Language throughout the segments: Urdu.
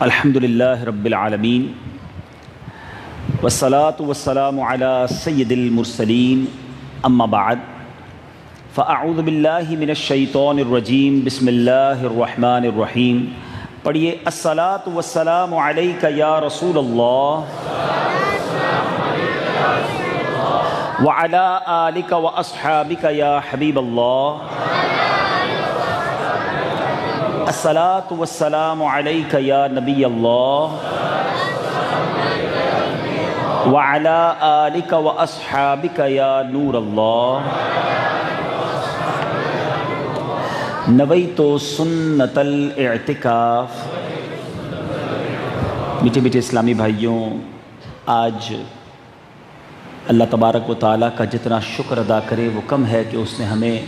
الحمدللہ رب العالمین والصلاة والسلام علی سید المرسلین اما بعد فاعوذ باللہ من الشیطان الرجیم بسم اللہ الرحمن الرحیم. پڑھیے الصلاة والسلام علیک یا رسول اللہ وعلی آلک واصحابک یا حبیب اللہ. الصلاة والسلام علیک یا نبی اللہ وعلی آلک واصحابک یا نور اللہ. نویت سنت الاعتکاف. میٹھے میٹھے اسلامی بھائیوں، آج اللہ تبارک و تعالیٰ کا جتنا شکر ادا کرے وہ کم ہے کہ اس نے ہمیں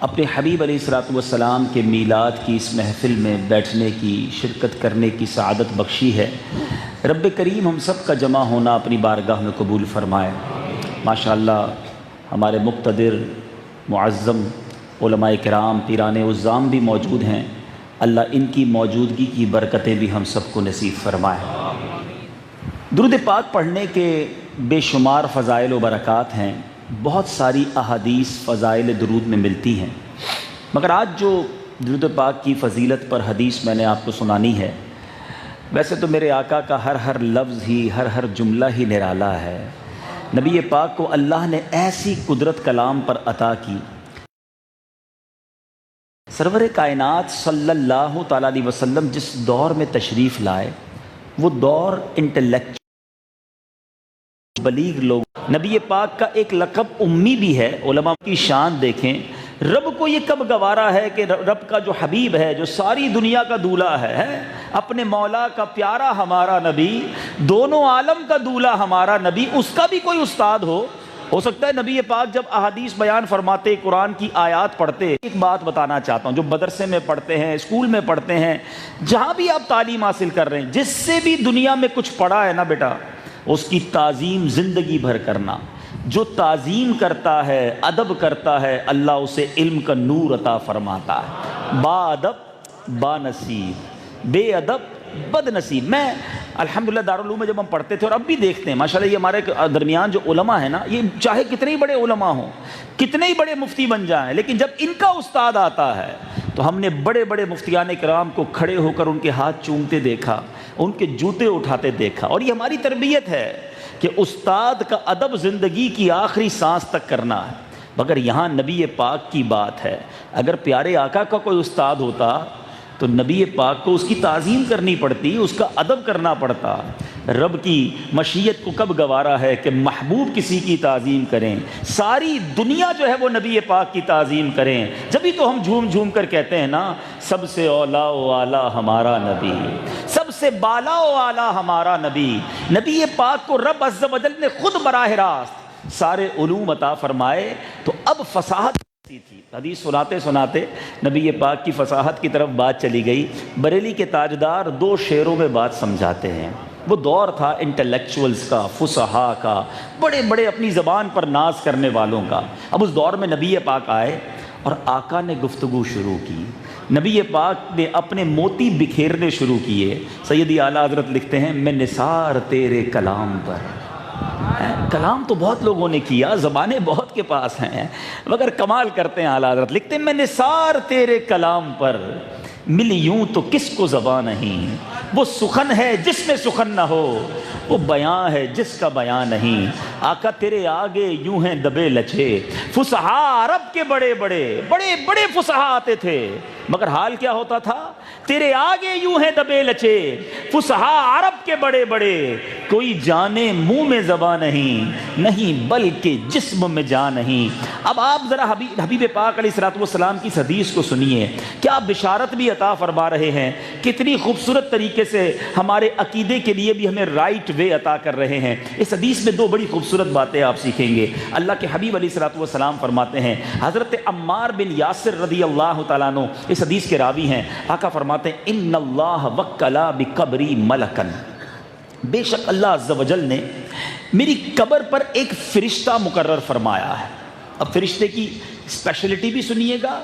اپنے حبیب علیہ الصلوۃ والسلام کے میلاد کی اس محفل میں بیٹھنے کی، شرکت کرنے کی سعادت بخشی ہے. رب کریم ہم سب کا جمع ہونا اپنی بارگاہ میں قبول فرمائے. ماشاءاللہ ہمارے مقتدر معظم علماء کرام، پیران عظام بھی موجود ہیں. اللہ ان کی موجودگی کی برکتیں بھی ہم سب کو نصیب فرمائے. درود پاک پڑھنے کے بے شمار فضائل و برکات ہیں. بہت ساری احادیث فضائل درود میں ملتی ہیں، مگر آج جو درود پاک کی فضیلت پر حدیث میں نے آپ کو سنانی ہے، ویسے تو میرے آقا کا ہر لفظ ہی، ہر جملہ ہی نرالا ہے. نبی پاک کو اللہ نے ایسی قدرت کلام پر عطا کی. سرور کائنات صلی اللہ تعالیٰ علیہ وسلم جس دور میں تشریف لائے، وہ دور انٹلیکچوئل بلیغ لوگ. نبی پاک کا ایک لقب امی بھی ہے. علماء کی شان دیکھیں، رب کو یہ کب گوارا ہے کہ رب کا جو حبیب ہے، جو ساری دنیا کا دولہا ہے، اپنے مولا کا پیارا ہمارا نبی، دونوں عالم کا دولہا ہمارا نبی، اس کا بھی کوئی استاد ہو سکتا ہے. نبی پاک جب احادیث بیان فرماتے، قرآن کی آیات پڑھتے، ایک بات بتانا چاہتا ہوں، جو مدرسے میں پڑھتے ہیں، اسکول میں پڑھتے ہیں، جہاں بھی آپ تعلیم حاصل کر رہے ہیں، جس سے بھی دنیا میں کچھ پڑھا ہے نا بیٹا، اس کی تعظیم زندگی بھر کرنا. جو تعظیم کرتا ہے، ادب کرتا ہے، اللہ اسے علم کا نور عطا فرماتا ہے. با ادب با نصیب، بے ادب بد نصیب. میں الحمدللہ دارالعلوم میں جب ہم پڑھتے تھے، اور اب بھی دیکھتے ہیں ماشاءاللہ، یہ ہمارے درمیان جو علماء ہیں نا، یہ چاہے کتنے ہی بڑے علماء ہوں، کتنے ہی بڑے مفتی بن جائیں، لیکن جب ان کا استاد آتا ہے تو ہم نے بڑے بڑے مفتیان کرام کو کھڑے ہو کر ان کے ہاتھ چومتے دیکھا، ان کے جوتے اٹھاتے دیکھا. اور یہ ہماری تربیت ہے کہ استاد کا ادب زندگی کی آخری سانس تک کرنا ہے. مگر یہاں نبی پاک کی بات ہے. اگر پیارے آقا کا کوئی استاد ہوتا تو نبی پاک کو اس کی تعظیم کرنی پڑتی، اس کا ادب کرنا پڑتا. رب کی مشیت کو کب گوارا ہے کہ محبوب کسی کی تعظیم کریں، ساری دنیا جو ہے وہ نبی پاک کی تعظیم کریں. جبھی تو ہم جھوم جھوم کر کہتے ہیں نا، سب سے اولا و اعلیٰ ہمارا نبی، سب سے بالا و اعلیٰ ہمارا نبی. نبی پاک کو رب عز و جل نے خود براہ راست سارے علوم عطا فرمائے. تو اب فصاحت تھی. حدیث سناتے سناتے نبی پاک کی فصاحت کی طرف بات چلی گئی. بریلی کے تاجدار 2 شعروں میں بات سمجھاتے ہیں. وہ دور تھا انٹلیکچوئلز کا، فصحاء کا، بڑے بڑے اپنی زبان پر ناز کرنے والوں کا. اب اس دور میں نبی پاک آئے اور آقا نے گفتگو شروع کی. نبی پاک نے اپنے موتی بکھیرنے شروع کیے. سیدی اعلیٰ حضرت لکھتے ہیں، میں نثار تیرے کلام پر. کلام تو بہت لوگوں نے کیا، زبانیں بہت کے پاس ہیں، مگر کمال کرتے ہیں اعلیٰ حضرت. لکھتے ہیں، میں نثار تیرے کلام پر، ملی یوں تو کس کو زبان نہیں. وہ سخن ہے جس میں سخن نہ ہو، وہ بیان ہے جس کا بیان نہیں. آقا تیرے آگے یوں ہیں دبے لچے. فصحاء عرب کے بڑے بڑے فصحاء آتے تھے، مگر حال کیا ہوتا تھا؟ تیرے آگے یوں ہیں دبے لچے. فصحاء عرب کے بڑے کوئی جانے منہ میں زبان نہیں بلکہ جسم میں جان نہیں. اب آپ ذرا حبیب پاک علیہ الصلوۃ والسلام کی حدیث کو سنیے. کیا بشارت بھی عطا فرما رہے ہیں، کتنی خوبصورت طریقے سے ہمارے عقیدے کے لیے بھی ہمیں رائٹ وے عطا کر رہے ہیں. اس حدیث میں 2 بڑی خوبصورت باتیں آپ سیکھیں گے. اللہ کے حبیب علیہ الصلوۃ والسلام فرماتے ہیں، حضرت عمار بن یاسر رضی اللہ تعالیٰ عنہ اس حدیث کے راوی ہیں. آقا فرماتے ہیں، ان اللہ وکلا بقبری ملکن، بے شک اللہ عز و جل نے میری قبر پر ایک فرشتہ مقرر فرمایا ہے. اب فرشتے کی اسپیشلٹی بھی سنیے گا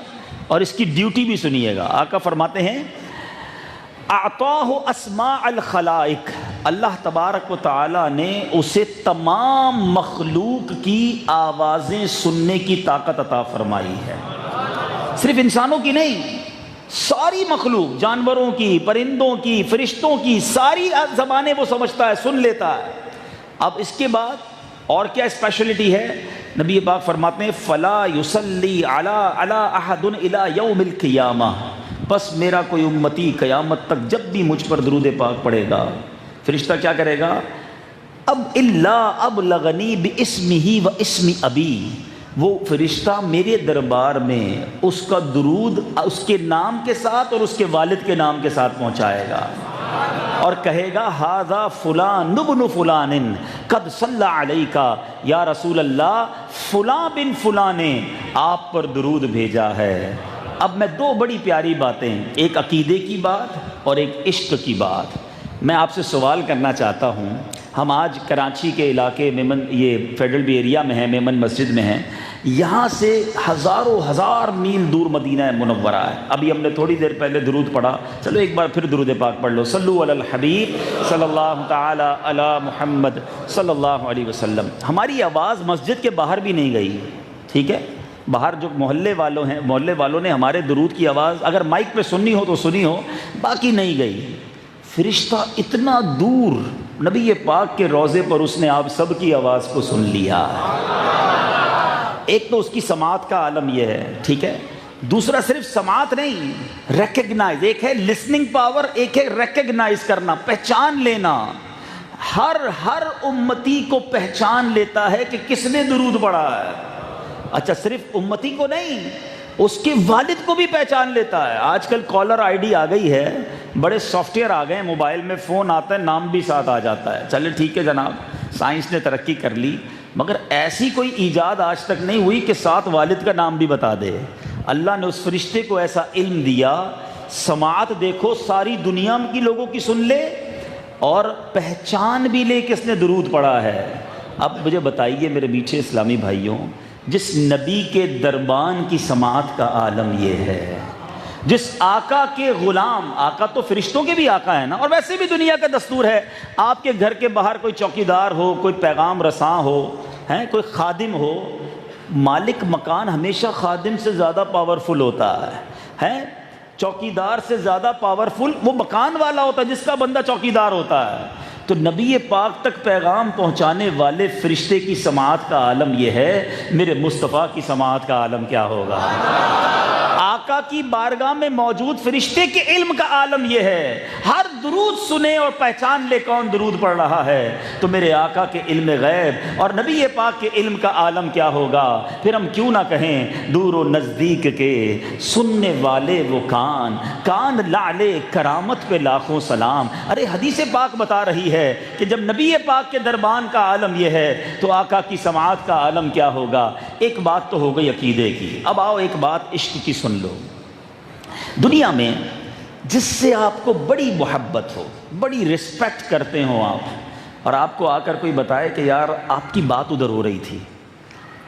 اور اس کی ڈیوٹی بھی سنیے گا. آقا فرماتے ہیں، اعطاہ اسماء الخلائق، اللہ تبارک و تعالی نے اسے تمام مخلوق کی آوازیں سننے کی طاقت عطا فرمائی ہے، صرف انسانوں کی نہیں، ساری مخلوق، جانوروں کی، پرندوں کی، فرشتوں کی ساری زبانیں وہ سمجھتا ہے، سن لیتا ہے۔ اب اس کے بعد اور کیا اسپیشلٹی ہے؟ نبی پاک فرماتے ہیں فلا یصلی علی احد الی یوم القیامہ، بس میرا کوئی امتی قیامت تک جب بھی مجھ پر درود پاک پڑھے گا، فرشتہ کیا کرے گا؟ اب الا ابلغنی باسمہ و اسم ابی، وہ فرشتہ میرے دربار میں اس کا درود اس کے نام کے ساتھ اور اس کے والد کے نام کے ساتھ پہنچائے گا، اور کہے گا ھذا فلان ابن فلان قد صلی علیک، یا رسول اللہ فلاں بن فلاں نے آپ پر درود بھیجا ہے۔ اب میں دو بڑی پیاری باتیں، ایک عقیدے کی بات اور ایک عشق کی بات، میں آپ سے سوال کرنا چاہتا ہوں۔ ہم آج کراچی کے علاقے میمن، یہ فیڈرل بی ایریا میں ہیں، میمن مسجد میں ہیں، یہاں سے ہزاروں ہزار میل دور مدینہ منورہ ہے۔ ابھی ہم نے تھوڑی دیر پہلے درود پڑھا، چلو ایک بار پھر درود پاک پڑھ لو، صلو علی الحبیب صلی اللہ تعالی علی محمد صلی اللہ علیہ وسلم۔ ہماری آواز مسجد کے باہر بھی نہیں گئی، ٹھیک ہے؟ باہر جو محلے والوں ہیں، محلے والوں نے ہمارے درود کی آواز اگر مائک پہ سنی ہو تو سنی ہو، باقی نہیں گئی۔ فرشتہ اتنا دور نبی پاک کے روضے پر اس نے آپ سب کی آواز کو سن لیا۔ ایک تو اس کی سماعت کا عالم یہ ہے، ٹھیک ہے؟ دوسرا صرف سماعت نہیں، ریکگنائز، ایک ہے لسننگ پاور، ایک ہے ریکگنائز کرنا، پہچان لینا۔ ہر امتی کو پہچان لیتا ہے کہ کس نے درود پڑھا ہے۔ اچھا صرف امتی کو نہیں، اس کے والد کو بھی پہچان لیتا ہے۔ آج کل کالر آئی ڈی آ گئی ہے، بڑے سافٹ ویئر آ گئے ہیں، موبائل میں فون آتا ہے، نام بھی ساتھ آ جاتا ہے۔ چلے ٹھیک ہے جناب، سائنس نے ترقی کر لی، مگر ایسی کوئی ایجاد آج تک نہیں ہوئی کہ ساتھ والد کا نام بھی بتا دے۔ اللہ نے اس فرشتے کو ایسا علم دیا، سماعت دیکھو ساری دنیا کی لوگوں کی سن لے اور پہچان بھی لے کس نے درود پڑھا ہے۔ اب مجھے بتائیے میرے میٹھے اسلامی بھائیوں، جس نبی کے دربان کی سماعت کا عالم یہ ہے، جس آقا کے غلام، آقا تو فرشتوں کے بھی آقا ہے نا، اور ویسے بھی دنیا کا دستور ہے، آپ کے گھر کے باہر کوئی چوکیدار ہو، کوئی پیغام رساں ہو، کوئی خادم ہو، مالک مکان ہمیشہ خادم سے زیادہ پاورفل ہوتا ہے، چوکیدار سے زیادہ پاورفل وہ مکان والا ہوتا ہے جس کا بندہ چوکیدار ہوتا ہے۔ تو نبی پاک تک پیغام پہنچانے والے فرشتے کی سماعت کا عالم یہ ہے، میرے مصطفیٰ کی سماعت کا عالم کیا ہوگا؟ آقا کی بارگاہ میں موجود فرشتے کے علم کا عالم یہ ہے، ہر درود سنے اور پہچان لے کون درود پڑھ رہا ہے۔ تو میرے آقا کے علم غیب اور نبی پاک کے علم کا عالم کیا ہوگا؟ پھر ہم کیوں نہ کہیں دور و نزدیک کے سننے والے وہ کان لعلے کرامت پہ لاکھوں سلام۔ ارے حدیث پاک بتا رہی ہے کہ جب نبی پاک کے دربان کا عالم یہ ہے تو آقا کی سماعت کا عالم کیا ہوگا؟ ایک بات تو ہو گئی عقیدے کی، اب آؤ ایک بات عشق کی سن لو۔ دنیا میں جس سے آپ کو بڑی محبت ہو، بڑی رسپیکٹ کرتے ہو آپ، اور آپ کو آ کر کوئی بتائے کہ یار آپ کی بات ادھر ہو رہی تھی،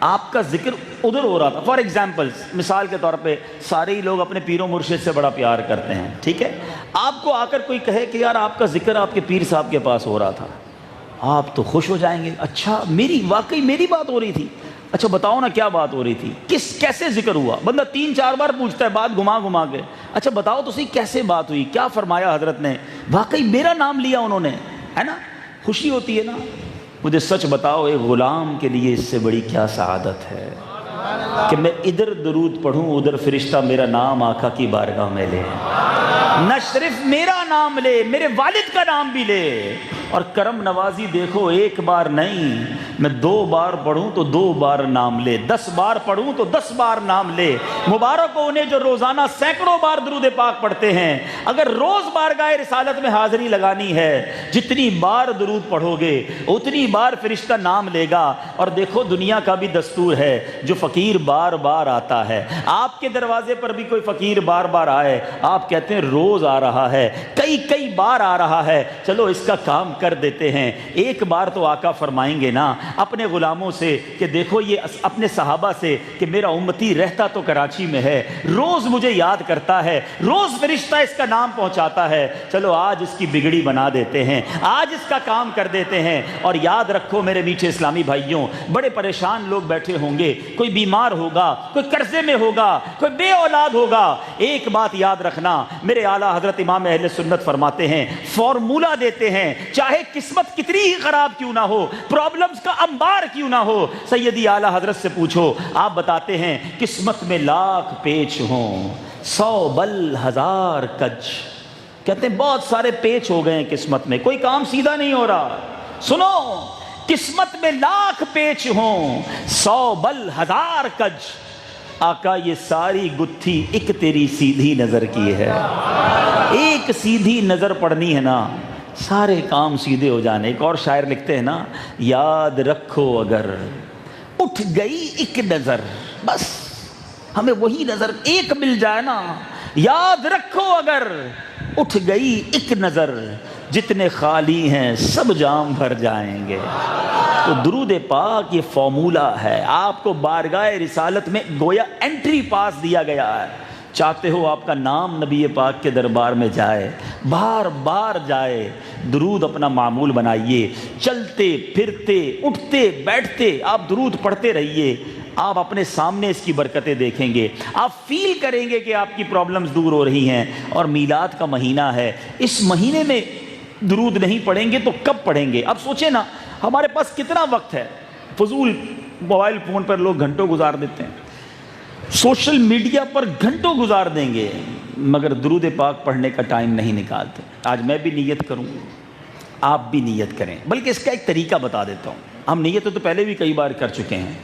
آپ کا ذکر ادھر ہو رہا تھا، فار ایگزامپل مثال کے طور پہ سارے ہی لوگ اپنے پیر و مرشد سے بڑا پیار کرتے ہیں، ٹھیک ہے؟ آپ کو آ کر کوئی کہے کہ یار آپ کا ذکر آپ کے پیر صاحب کے پاس ہو رہا تھا، آپ تو خوش ہو جائیں گے، اچھا واقعی میری بات ہو رہی تھی، اچھا بتاؤ نا کیا بات ہو رہی تھی، کیسے ذکر ہوا؟ بندہ 3-4 بار پوچھتا ہے بات گھما کے، اچھا بتاؤ تو صحیح کیسے بات ہوئی، کیا فرمایا حضرت نے، واقعی میرا نام لیا انہوں نے، ہے نا؟ خوشی ہوتی ہے نا؟ مجھے سچ بتاؤ ایک غلام کے لیے اس سے بڑی کیا سعادت ہے کہ میں ادھر درود پڑھوں، ادھر فرشتہ میرا نام آقا کی بارگاہ میں لے، نہ صرف میرا نام لے، میرے والد کا نام بھی لے۔ اور کرم نوازی دیکھو، ایک بار نہیں، میں 2 بار پڑھوں تو 2 بار نام لے، 10 بار پڑھوں تو 10 بار نام لے۔ مبارک ہو انہیں جو روزانہ سینکڑوں بار درود پاک پڑھتے ہیں۔ اگر روز بارگاہ رسالت میں حاضری لگانی ہے جتنی بار درود پڑھو گے اتنی بار فرشتہ نام لے گا. اور دیکھو دنیا کا بھی دستور ہے, جو فقیر بار بار آتا ہے, آپ کے دروازے پر بھی کوئی فقیر بار بار آئے, آپ کہتے ہیں روز آ رہا ہے, کئی بار آ رہا ہے, چلو اس کا کام کر دیتے ہیں. ایک بار تو آقا فرمائیں گے نا اپنے غلاموں سے کہ دیکھو یہ اپنے صحابہ سے کہ میرا امتی رہتا تو کراچی میں ہے, روز مجھے یاد کرتا ہے, روز فرشتہ اس کا نام پہنچاتا ہے, چلو آج اس کی بگڑی بنا دیتے ہیں, آج اس کا کام کر دیتے ہیں. اور یاد رکھو میرے میٹھے اسلامی بھائیوں, بڑے پریشان لوگ بیٹھے ہوں گے, کوئی بیمار ہوگا, کوئی قرضے میں ہوگا, کوئی بے اولاد ہوگا. ایک بات یاد رکھنا, میرے اعلیٰ حضرت امام اہل سنت فرماتے ہیں, فارمولہ دیتے ہیں, چاہے قسمت کتنی ہی خراب کیوں نہ ہو, پرابلمز کا انبار کیوں نہ ہو, سیدی اعلیٰ حضرت سے پوچھو, آپ بتاتے ہیں قسمت میں لاکھ پیچ ہوں 100 بل 1000 کج. کہتے ہیں بہت سارے پیچ ہو گئے ہیں قسمت میں, کوئی کام سیدھا نہیں ہو رہا. سنو, قسمت میں لاکھ پیچ ہوں 100 بل 1000 کج, آقا یہ ساری گتھی ایک تیری سیدھی نظر کی ہے. ایک سیدھی نظر پڑنی ہے نا, سارے کام سیدھے ہو جانے. ایک اور شاعر لکھتے ہیں نا, یاد رکھو اگر اٹھ گئی ایک نظر, بس ہمیں وہی نظر ایک مل جائے نا, یاد رکھو اگر اٹھ گئی ایک نظر, جتنے خالی ہیں سب جام بھر جائیں گے. تو درود پاک یہ فارمولہ ہے, آپ کو بارگاہ رسالت میں گویا انٹری پاس دیا گیا ہے. چاہتے ہو آپ کا نام نبی پاک کے دربار میں جائے, بار بار جائے, درود اپنا معمول بنائیے. چلتے پھرتے اٹھتے بیٹھتے آپ درود پڑھتے رہیے, آپ اپنے سامنے اس کی برکتیں دیکھیں گے, آپ فیل کریں گے کہ آپ کی پرابلمز دور ہو رہی ہیں. اور میلاد کا مہینہ ہے, اس مہینے میں درود نہیں پڑھیں گے تو کب پڑھیں گے؟ اب سوچیں نا, ہمارے پاس کتنا وقت ہے, فضول موبائل فون پر لوگ گھنٹوں گزار دیتے ہیں, سوشل میڈیا پر گھنٹوں گزار دیں گے, مگر درود پاک پڑھنے کا ٹائم نہیں نکالتے. آج میں بھی نیت کروں, آپ بھی نیت کریں, بلکہ اس کا ایک طریقہ بتا دیتا ہوں. ہم نیت تو پہلے بھی کئی بار کر چکے ہیں.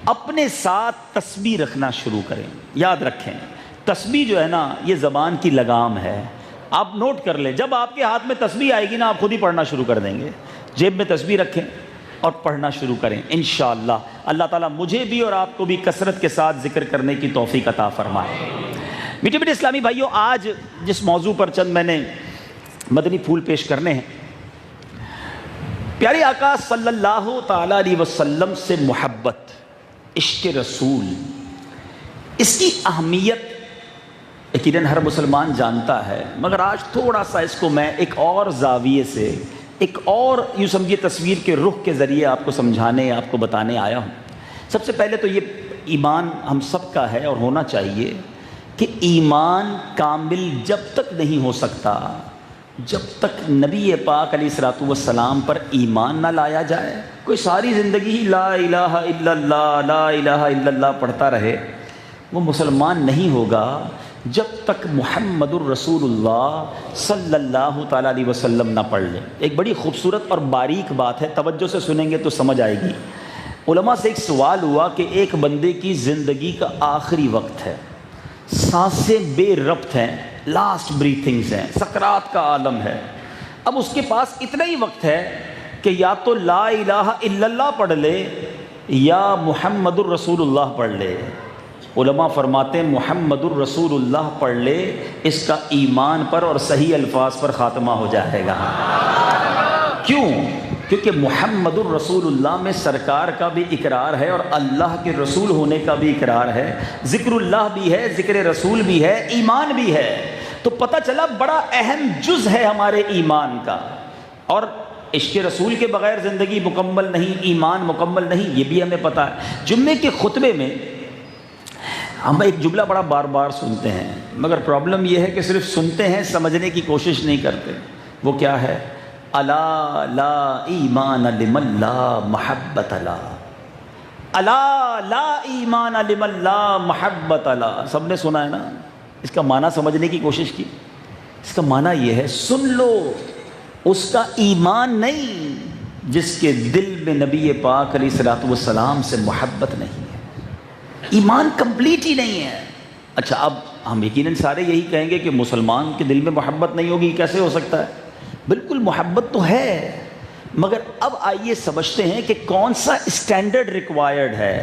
اپنے ساتھ تسبیح رکھنا شروع کریں. یاد رکھیں تسبیح جو ہے نا یہ زبان کی لگام ہے. آپ نوٹ کر لیں, جب آپ کے ہاتھ میں تسبیح آئے گی نا آپ خود ہی پڑھنا شروع کر دیں گے. جیب میں تسبیح رکھیں اور پڑھنا شروع کریں. انشاءاللہ اللہ تعالیٰ مجھے بھی اور آپ کو بھی کثرت کے ساتھ ذکر کرنے کی توفیق عطا فرمائے. میٹھے میٹھے اسلامی بھائیوں, آج جس موضوع پر چند میں نے مدنی پھول پیش کرنے ہیں, پیارے آقا صلی اللہ تعالیٰ علیہ وسلم سے محبت, عشق رسول, اس کی اہمیت یقیناً ہر مسلمان جانتا ہے, مگر آج تھوڑا سا اس کو میں ایک اور زاویے سے, ایک اور یوں سمجھیے تصویر کے رخ کے ذریعے آپ کو سمجھانے, آپ کو بتانے آیا ہوں. سب سے پہلے تو یہ ایمان ہم سب کا ہے اور ہونا چاہیے کہ ایمان کامل جب تک نہیں ہو سکتا جب تک نبی پاک علیہ الصلوۃ والسلام پر ایمان نہ لایا جائے. کوئی ساری زندگی ہی لا الہ الا اللہ لا الہ الا اللہ پڑھتا رہے, وہ مسلمان نہیں ہوگا جب تک محمد الرسول اللہ صلی اللہ تعالیٰ علیہ وسلم نہ پڑھ لے. ایک بڑی خوبصورت اور باریک بات ہے, توجہ سے سنیں گے تو سمجھ آئے گی. علماء سے ایک سوال ہوا کہ ایک بندے کی زندگی کا آخری وقت ہے, سانسیں بے ربط ہیں, لاسٹ بریتھنگز ہیں, سکرات کا عالم ہے. اب اس کے پاس اتنا ہی وقت ہے کہ یا تو لا الہ الا اللہ پڑھ لے یا محمد الرسول اللہ پڑھ لے. علماء فرماتے ہیں محمد الرسول اللہ پڑھ لے, اس کا ایمان پر اور صحیح الفاظ پر خاتمہ ہو جائے گا. کیوں؟ کیونکہ محمد الرسول اللہ میں سرکار کا بھی اقرار ہے اور اللہ کے رسول ہونے کا بھی اقرار ہے, ذکر اللہ بھی ہے, ذکر رسول بھی ہے, ایمان بھی ہے. تو پتہ چلا بڑا اہم جز ہے ہمارے ایمان کا. اور عشق رسول کے بغیر زندگی مکمل نہیں, ایمان مکمل نہیں, یہ بھی ہمیں پتہ ہے. جمعے کے خطبے میں ہم ایک جملہ بڑا بار بار سنتے ہیں, مگر پرابلم یہ ہے کہ صرف سنتے ہیں, سمجھنے کی کوشش نہیں کرتے. وہ کیا ہے؟ الا لا ایمان لمن لا محبت لا, الا لا ایمان لمن لا محبت لا. سب نے سنا ہے نا. اس کا معنی سمجھنے کی کوشش کی. اس کا معنی یہ ہے, سن لو, اس کا ایمان نہیں جس کے دل میں نبی پاک علیہ الصلوۃ والسلام سے محبت نہیں ہے. ایمان کمپلیٹ ہی نہیں ہے. اچھا, اب ہم یقیناً سارے یہی کہیں گے کہ مسلمان کے دل میں محبت نہیں ہوگی, کیسے ہو سکتا ہے؟ بالکل محبت تو ہے، مگر اب آئیے سمجھتے ہیں کہ کون سا اسٹینڈرڈ ریکوائرڈ ہے،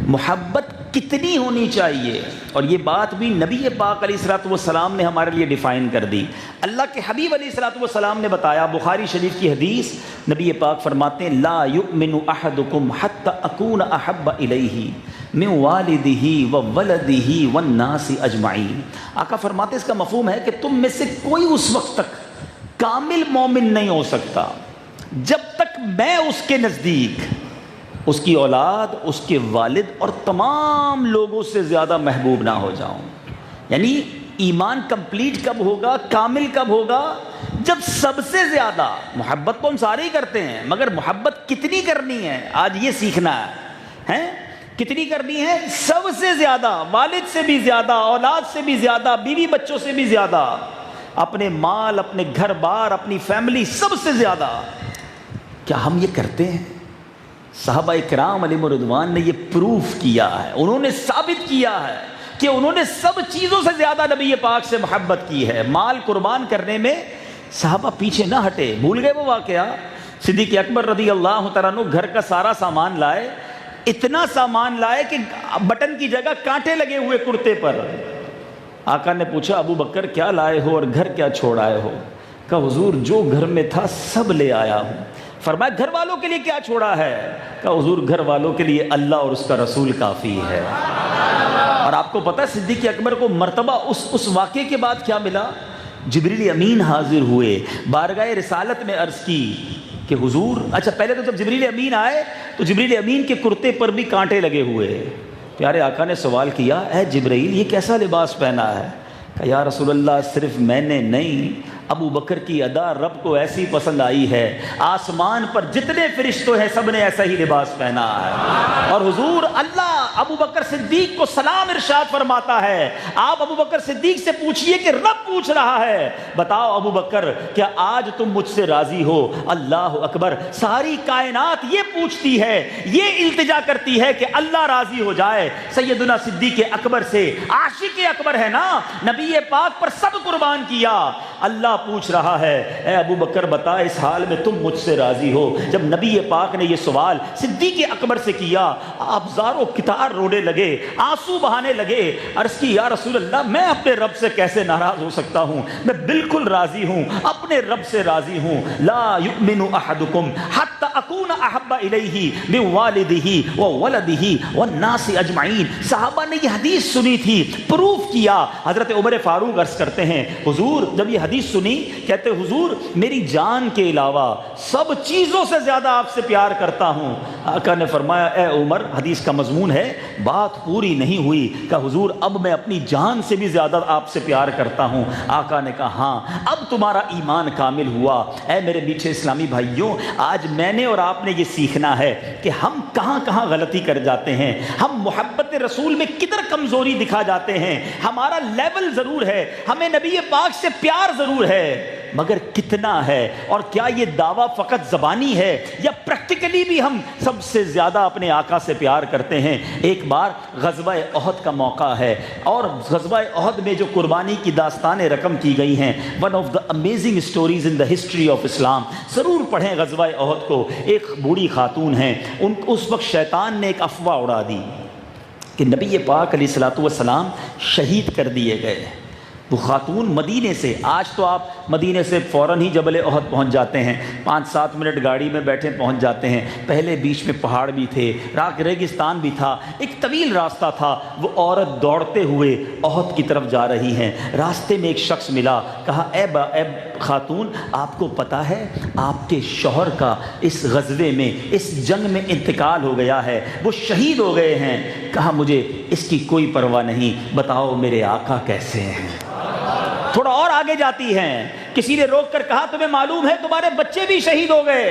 محبت کتنی ہونی چاہیے. اور یہ بات بھی نبی پاک علیہ الصلوۃ والسلام نے ہمارے لیے ڈیفائن کر دی. اللہ کے حبیب علیہ الصلوۃ والسلام نے بتایا، بخاری شریف کی حدیث، نبی پاک فرماتے ہیں لا یؤمن احدکم حتی اکون احب الیہ من والدہ وولدہ والناس اجمعین. آقا فرماتے ہیں اس کا مفہوم ہے کہ تم میں سے کوئی اس وقت تک کامل مومن نہیں ہو سکتا جب تک میں اس کے نزدیک اس کی اولاد، اس کے والد اور تمام لوگوں سے زیادہ محبوب نہ ہو جاؤں. یعنی ایمان کمپلیٹ کب ہوگا، کامل کب ہوگا؟ جب سب سے زیادہ، محبت تو ہم سارے ہی کرتے ہیں مگر محبت کتنی کرنی ہے آج یہ سیکھنا ہے. کتنی کرنی ہے؟ سب سے زیادہ، والد سے بھی زیادہ، اولاد سے بھی زیادہ، بیوی بچوں سے بھی زیادہ، اپنے مال، اپنے گھر بار، اپنی فیملی، سب سے زیادہ. کیا ہم یہ کرتے ہیں؟ صحابہ کرام علیہم رضوان نے یہ پروف کیا ہے، انہوں نے ثابت کیا ہے کہ انہوں نے سب چیزوں سے زیادہ نبی پاک سے محبت کی ہے. مال قربان کرنے میں صحابہ پیچھے نہ ہٹے. بھول گئے وہ واقعہ؟ صدیق اکبر رضی اللہ تعالیٰ عنہ گھر کا سارا سامان لائے، اتنا سامان لائے کہ بٹن کی جگہ کانٹے لگے ہوئے کرتے پر. آقا نے پوچھا ابو بکر کیا لائے ہو اور گھر کیا چھوڑ آئے ہو؟ کہا حضور جو گھر میں تھا سب لے آیا ہوں. فرمایا گھر والوں کے لیے کیا چھوڑا ہے؟ کہا حضور گھر والوں کے لیے اللہ اور اس کا رسول کافی ہے. اور آپ کو پتہ ہے صدیق اکبر کو مرتبہ اس واقعے کے بعد کیا ملا؟ جبریل امین حاضر ہوئے، بارگاہ رسالت میں عرض کی کہ حضور، اچھا پہلے تو جب جبریل امین آئے تو جبریل امین کے کرتے پر بھی کانٹے لگے ہوئے. پیارے آقا نے سوال کیا اے جبرائیل یہ کیسا لباس پہنا ہے؟ کہا یا رسول اللہ صرف میں نے نہیں، ابو بکر کی ادا رب کو ایسی پسند آئی ہے، آسمان پر جتنے فرشتوں ہیں سب نے ایسا ہی لباس پہنا ہے. اور حضور اللہ ابو بکر صدیق کو سلام ارشاد فرماتا ہے، آپ ابو بکر صدیق سے پوچھئے کہ رب پوچھ رہا ہے بتاؤ ابو بکر کیا آج تم مجھ سے راضی ہو؟ اللہ اکبر. ساری کائنات یہ پوچھتی ہے، یہ التجا کرتی ہے کہ اللہ راضی ہو جائے. سیدنا صدیق اکبر سے، عاشق اکبر ہے نا، نبی پاک پر سب قربان کیا. اللہ پوچھ رہا ہے اے ابو بکر بتا اس حال میں تم مجھ سے راضی ہو؟ جب نبی پاک نے یہ سوال صدیق اکبر سے کیا، آپ زارو کتار رونے لگے، آنسو بہانے لگے. عرض کی یا رسول اللہ میں اپنے رب سے کیسے ناراض ہو سکتا ہوں؟ میں بالکل راضی ہوں، اپنے رب سے راضی ہوں. لا یؤمن احدکم حتی اکون احب الیہ من والدہ وولدہ والناس اجمعین. صحابہ نے یہ حدیث سنی تھی، پروف کیا. حضرت عمر فاروق عرض کرتے ہیں حضور جب یہ حدیث سنی کہتے حضور میری جان کے علاوہ سب چیزوں سے زیادہ آپ سے پیار کرتا ہوں. آقا نے فرمایا اے عمر، حدیث کا مضمون ہے بات پوری نہیں ہوئی. کہا حضور اب میں اپنی جان سے بھی زیادہ آپ سے پیار کرتا ہوں. آقا نے کہا ہاں اب تمہارا ایمان کامل ہوا. اے میرے میٹھے اسلامی بھائیوں، آج میں نے اور آپ نے یہ سیکھنا ہے کہ ہم کہاں کہاں غلطی کر جاتے ہیں، ہم محبت رسول میں کدھر کمزوری دکھا جاتے ہیں. ہمارا لیول ضرور ہے، ہمیں نبی پاک سے پیار ضرور ہے، مگر کتنا ہے؟ اور کیا یہ دعویٰ فقط زبانی ہے یا پریکٹیکلی بھی ہم سب سے زیادہ اپنے آقا سے پیار کرتے ہیں؟ ایک بار غزوہ احد کا موقع ہے اور غزوہ احد میں جو قربانی کی داستانیں رقم کی گئی ہیں، one of the amazing stories in the history of Islam. ضرور پڑھیں غزوہ احد کو. ایک بوڑھی خاتون ہیں، اس وقت شیطان نے ایک افواہ اڑا دی کہ نبی پاک علیہ الصلوۃ والسلام شہید کر دیے گئے. وہ خاتون مدینے سے، آج تو آپ مدینے سے فوراً ہی جبل احد پہنچ جاتے ہیں، 5-7 منٹ گاڑی میں بیٹھے پہنچ جاتے ہیں. پہلے بیچ میں پہاڑ بھی تھے، ریگستان بھی تھا، ایک طویل راستہ تھا. وہ عورت دوڑتے ہوئے احد کی طرف جا رہی ہیں. راستے میں ایک شخص ملا، کہا اے خاتون آپ کو پتہ ہے آپ کے شوہر کا اس غزوے میں، اس جنگ میں انتقال ہو گیا ہے، وہ شہید ہو گئے ہیں. کہا مجھے اس کی کوئی پرواہ نہیں، بتاؤ میرے آقا کیسے ہیں؟ تھوڑا اور آگے جاتی ہیں، کسی نے روک کر کہا تمہیں معلوم ہے تمہارے بچے بھی شہید ہو گئے؟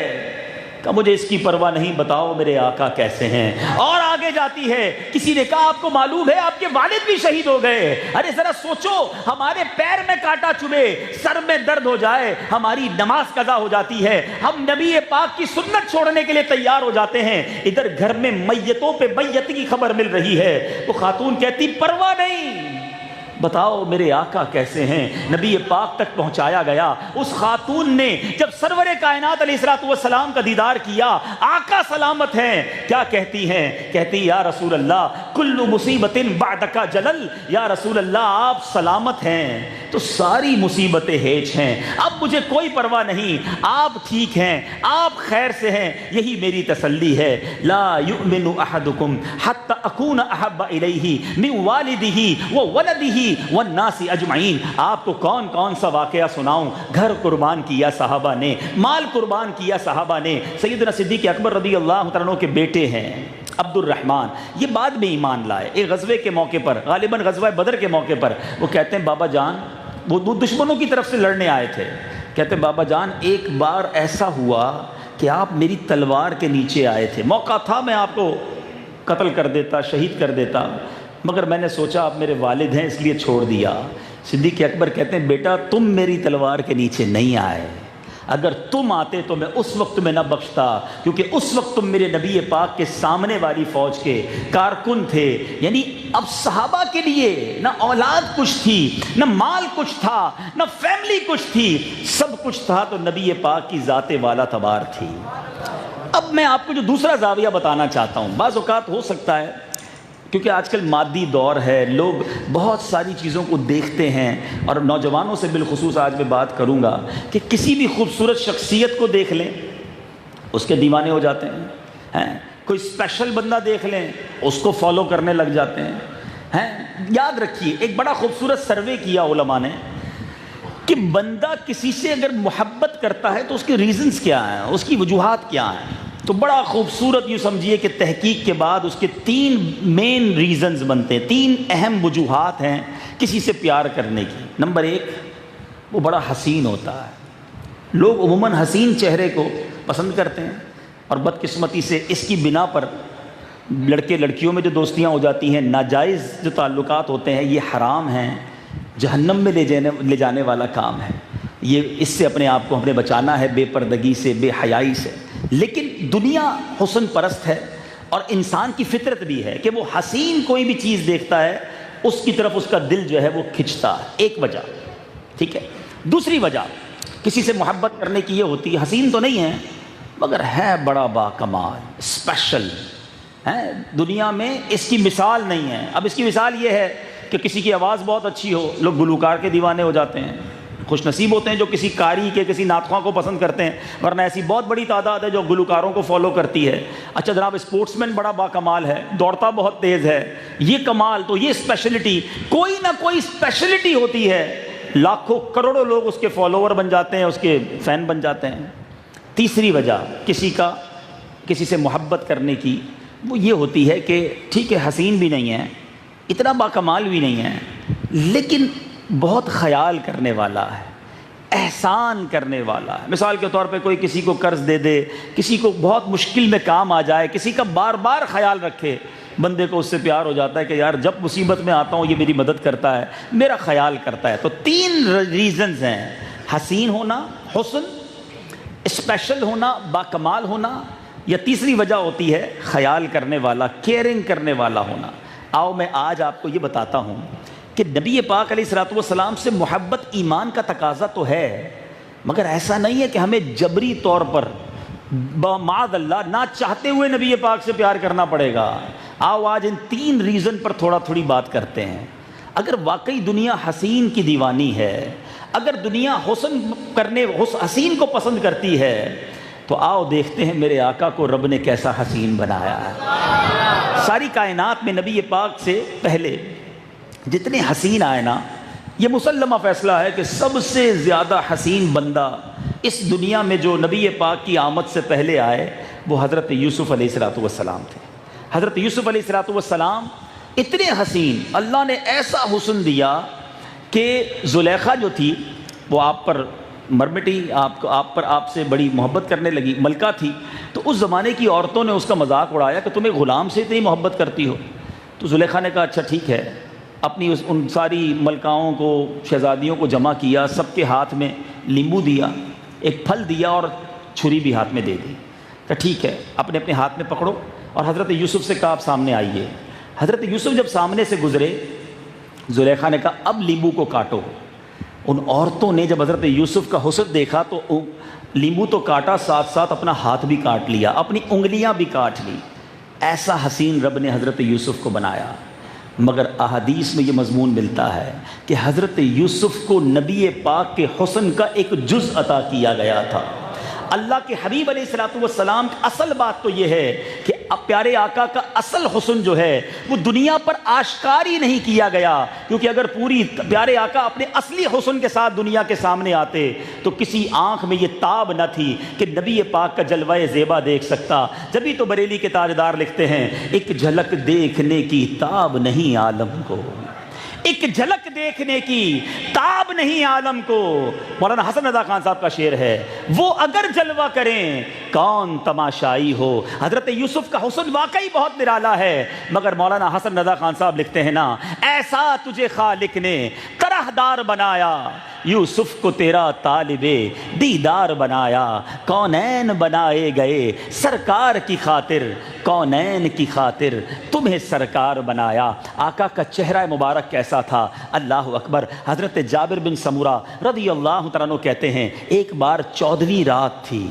کہا مجھے اس کی پرواہ نہیں، بتاؤ میرے آقا کیسے ہیں؟ اور آگے جاتی ہے، کسی نے کہا آپ کو معلوم ہے آپ کے والد بھی شہید ہو گئے؟ ارے ذرا سوچو، ہمارے پیر میں کانٹا چبھے، سر میں درد ہو جائے، ہماری نماز قضا ہو جاتی ہے، ہم نبی پاک کی سنت چھوڑنے کے لیے تیار ہو جاتے ہیں. ادھر گھر میں میتوں پہ میت کی خبر مل رہی ہے. وہ خاتون کہتی پرواہ نہیں، بتاؤ میرے آقا کیسے ہیں؟ نبی پاک تک پہنچایا گیا۔ اس خاتون نے جب سرور کائنات علیہ الصلوۃ والسلام کا دیدار کیا، آقا سلامت ہیں، کیا کہتی ہیں؟ کہتی یا رسول اللہ کل مصیبت بعدک جلل، یا رسول اللہ آپ سلامت ہیں تو ساری مصیبتیں ہیج ہیں، اب مجھے کوئی پرواہ نہیں، آپ ٹھیک ہیں، آپ خیر سے ہیں، یہی میری تسلی ہے۔ لا یؤمن احدکم حتی اکون احب الیہ من والدہ وولدہ والناس اجمعین۔ آپ کو کون کون سا واقعہ سناؤں؟ گھر قربان کیا صحابہ نے، مال قربان کیا صحابہ نے۔ سیدنا صدیق اکبر رضی اللہ عنہ کے بیٹے ہیں عبد الرحمن، یہ بعد میں ایمان لائے، ایک غزوے کے موقع پر، غالباً غزوہ بدر کے موقع پر، وہ کہتے ہیں بابا جان، وہ دشمنوں کی طرف سے لڑنے آئے تھے، کہتے ہیں بابا جان ایک بار ایسا ہوا کہ آپ میری تلوار کے نیچے آئے تھے، موقع تھا میں آپ کو قتل کر دیتا، شہید کر دیتا، مگر میں نے سوچا آپ میرے والد ہیں اس لیے چھوڑ دیا۔ صدیق اکبر کہتے ہیں بیٹا تم میری تلوار کے نیچے نہیں آئے، اگر تم آتے تو میں اس وقت میں نہ بخشتا، کیونکہ اس وقت تم میرے نبی پاک کے سامنے والی فوج کے کارکن تھے۔ یعنی اب صحابہ کے لیے نہ اولاد کچھ تھی، نہ مال کچھ تھا، نہ فیملی کچھ تھی، سب کچھ تھا تو نبی پاک کی ذات والا تبار تھی۔ اب میں آپ کو جو دوسرا زاویہ بتانا چاہتا ہوں، بعض اوقات ہو سکتا ہے کیونکہ آج کل مادی دور ہے، لوگ بہت ساری چیزوں کو دیکھتے ہیں، اور نوجوانوں سے بالخصوص آج میں بات کروں گا کہ کسی بھی خوبصورت شخصیت کو دیکھ لیں اس کے دیوانے ہو جاتے ہیں، کوئی اسپیشل بندہ دیکھ لیں اس کو فالو کرنے لگ جاتے ہیں۔ یاد رکھیے ایک بڑا خوبصورت سروے کیا علماء نے کہ بندہ کسی سے اگر محبت کرتا ہے تو اس کے ریزنز کیا ہیں، اس کی وجوہات کیا ہیں، تو بڑا خوبصورت یوں سمجھیے کہ تحقیق کے بعد اس کے 3 مین ریزنز بنتے ہیں، 3 اہم وجوہات ہیں کسی سے پیار کرنے کی۔ نمبر 1، وہ بڑا حسین ہوتا ہے، لوگ عموماً حسین چہرے کو پسند کرتے ہیں، اور بدقسمتی سے اس کی بنا پر لڑکے لڑکیوں میں جو دوستیاں ہو جاتی ہیں، ناجائز جو تعلقات ہوتے ہیں، یہ حرام ہیں، جہنم میں لے جانے والا کام ہے، یہ اس سے اپنے آپ کو ہمیں بچانا ہے، بے پردگی سے، بے حیائی سے۔ لیکن دنیا حسن پرست ہے، اور انسان کی فطرت بھی ہے کہ وہ حسین کوئی بھی چیز دیکھتا ہے اس کی طرف اس کا دل جو ہے وہ کھنچتا ہے، ایک وجہ، ٹھیک ہے۔ دوسری وجہ کسی سے محبت کرنے کی یہ ہوتی ہے، حسین تو نہیں ہے مگر ہے بڑا با کمال، اسپیشل ہے، دنیا میں اس کی مثال نہیں ہے۔ اب اس کی مثال یہ ہے کہ کسی کی آواز بہت اچھی ہو، لوگ گلوکار کے دیوانے ہو جاتے ہیں، خوش نصیب ہوتے ہیں جو کسی قاری کے، کسی ناطخواں کو پسند کرتے ہیں، ورنہ ایسی بہت بڑی تعداد ہے جو گلوکاروں کو فالو کرتی ہے۔ اچھا جناب اسپورٹس مین بڑا با کمال ہے، دوڑتا بہت تیز ہے، یہ کمال، تو یہ اسپیشلٹی، کوئی نہ کوئی اسپیشلٹی ہوتی ہے، لاکھوں کروڑوں لوگ اس کے فالوور بن جاتے ہیں، اس کے فین بن جاتے ہیں۔ تیسری وجہ کسی سے محبت کرنے کی وہ یہ ہوتی ہے کہ ٹھیک ہے حسین بھی نہیں ہے، اتنا با کمال بھی نہیں ہے، لیکن بہت خیال کرنے والا ہے، احسان کرنے والا ہے۔ مثال کے طور پہ کوئی کسی کو قرض دے دے، کسی کو بہت مشکل میں کام آ جائے، کسی کا بار بار خیال رکھے، بندے کو اس سے پیار ہو جاتا ہے کہ یار جب مصیبت میں آتا ہوں یہ میری مدد کرتا ہے، میرا خیال کرتا ہے۔ تو 3 ریزنز ہیں، حسین ہونا، حسن، اسپیشل ہونا، با کمال ہونا، یا تیسری وجہ ہوتی ہے خیال کرنے والا، کیئرنگ کرنے والا ہونا۔ آؤ میں آج آپ کو یہ بتاتا ہوں کہ نبی پاک علیہ الصلوۃ والسلام سے محبت ایمان کا تقاضا تو ہے، مگر ایسا نہیں ہے کہ ہمیں جبری طور پر معاذ اللہ نہ چاہتے ہوئے نبی پاک سے پیار کرنا پڑے گا۔ آؤ آج ان 3 ریزن پر تھوڑی بات کرتے ہیں۔ اگر واقعی دنیا حسین کی دیوانی ہے، اگر دنیا حسین کو پسند کرتی ہے، تو آؤ دیکھتے ہیں میرے آقا کو رب نے کیسا حسین بنایا ہے۔ ساری کائنات میں نبی پاک سے پہلے جتنے حسین آئے نا، یہ مسلمہ فیصلہ ہے کہ سب سے زیادہ حسین بندہ اس دنیا میں جو نبی پاک کی آمد سے پہلے آئے وہ حضرت یوسف علیہ الصلوۃ والسلام تھے۔ حضرت یوسف علیہ الصلوۃ والسلام اتنے حسین، اللہ نے ایسا حسن دیا کہ زلیخا جو تھی وہ آپ پر مرمٹی، آپ سے بڑی محبت کرنے لگی، ملکہ تھی، تو اس زمانے کی عورتوں نے اس کا مذاق اڑایا کہ تم ایک غلام سے اتنی محبت کرتی ہو۔ تو زلیخا نے کہا اچھا ٹھیک ہے، اپنی ان ساری ملکاؤں کو، شہزادیوں کو جمع کیا، سب کے ہاتھ میں لیمبو دیا، ایک پھل دیا اور چھری بھی ہاتھ میں دے دی، کہ ٹھیک ہے اپنے اپنے ہاتھ میں پکڑو، اور حضرت یوسف سے کہا آپ سامنے آئیے۔ حضرت یوسف جب سامنے سے گزرے زلیخا نے کہا اب لیمبو کو کاٹو۔ ان عورتوں نے جب حضرت یوسف کا حسن دیکھا تو لیمبو تو کاٹا، ساتھ ساتھ اپنا ہاتھ بھی کاٹ لیا، اپنی انگلیاں بھی کاٹ لی۔ ایسا حسین رب نے حضرت یوسف کو بنایا۔ مگر احادیث میں یہ مضمون ملتا ہے کہ حضرت یوسف کو نبی پاک کے حسن کا ایک جز عطا کیا گیا تھا۔ اللہ کے حبیب علیہ الصلوۃ والسلام کی اصل بات تو یہ ہے کہ پیارے آقا کا اصل حسن جو ہے وہ دنیا پر آشکار ہی نہیں کیا گیا، کیونکہ اگر پوری پیارے آقا اپنے اصلی حسن کے ساتھ دنیا کے سامنے آتے تو کسی آنکھ میں یہ تاب نہ تھی کہ نبی پاک کا جلوہ زیبا دیکھ سکتا۔ جبھی تو بریلی کے تاجدار لکھتے ہیں ایک جھلک دیکھنے کی تاب نہیں عالم کو، ایک جھلک دیکھنے کی تاب نہیں عالم کو۔ مولانا حسن رضا خان صاحب کا شعر ہے، وہ اگر جلوہ کریں کون تماشائی ہو۔ حضرت یوسف کا حسن واقعی بہت نرالا ہے، مگر مولانا حسن رضا خان صاحب لکھتے ہیں نا، ایسا تجھے خالق نے طرح دار بنایا، یوسف کو تیرا طالب دیدار بنایا، کونین بنائے گئے سرکار کی خاطر، کونین کی خاطر تمہیں سرکار بنایا۔ آقا کا چہرہ مبارک کیسا تھا، اللہ اکبر۔ حضرت جابر بن سمورہ رضی اللہ تعالیٰ عنہ کہتے ہیں ایک بار 14ویں رات تھی،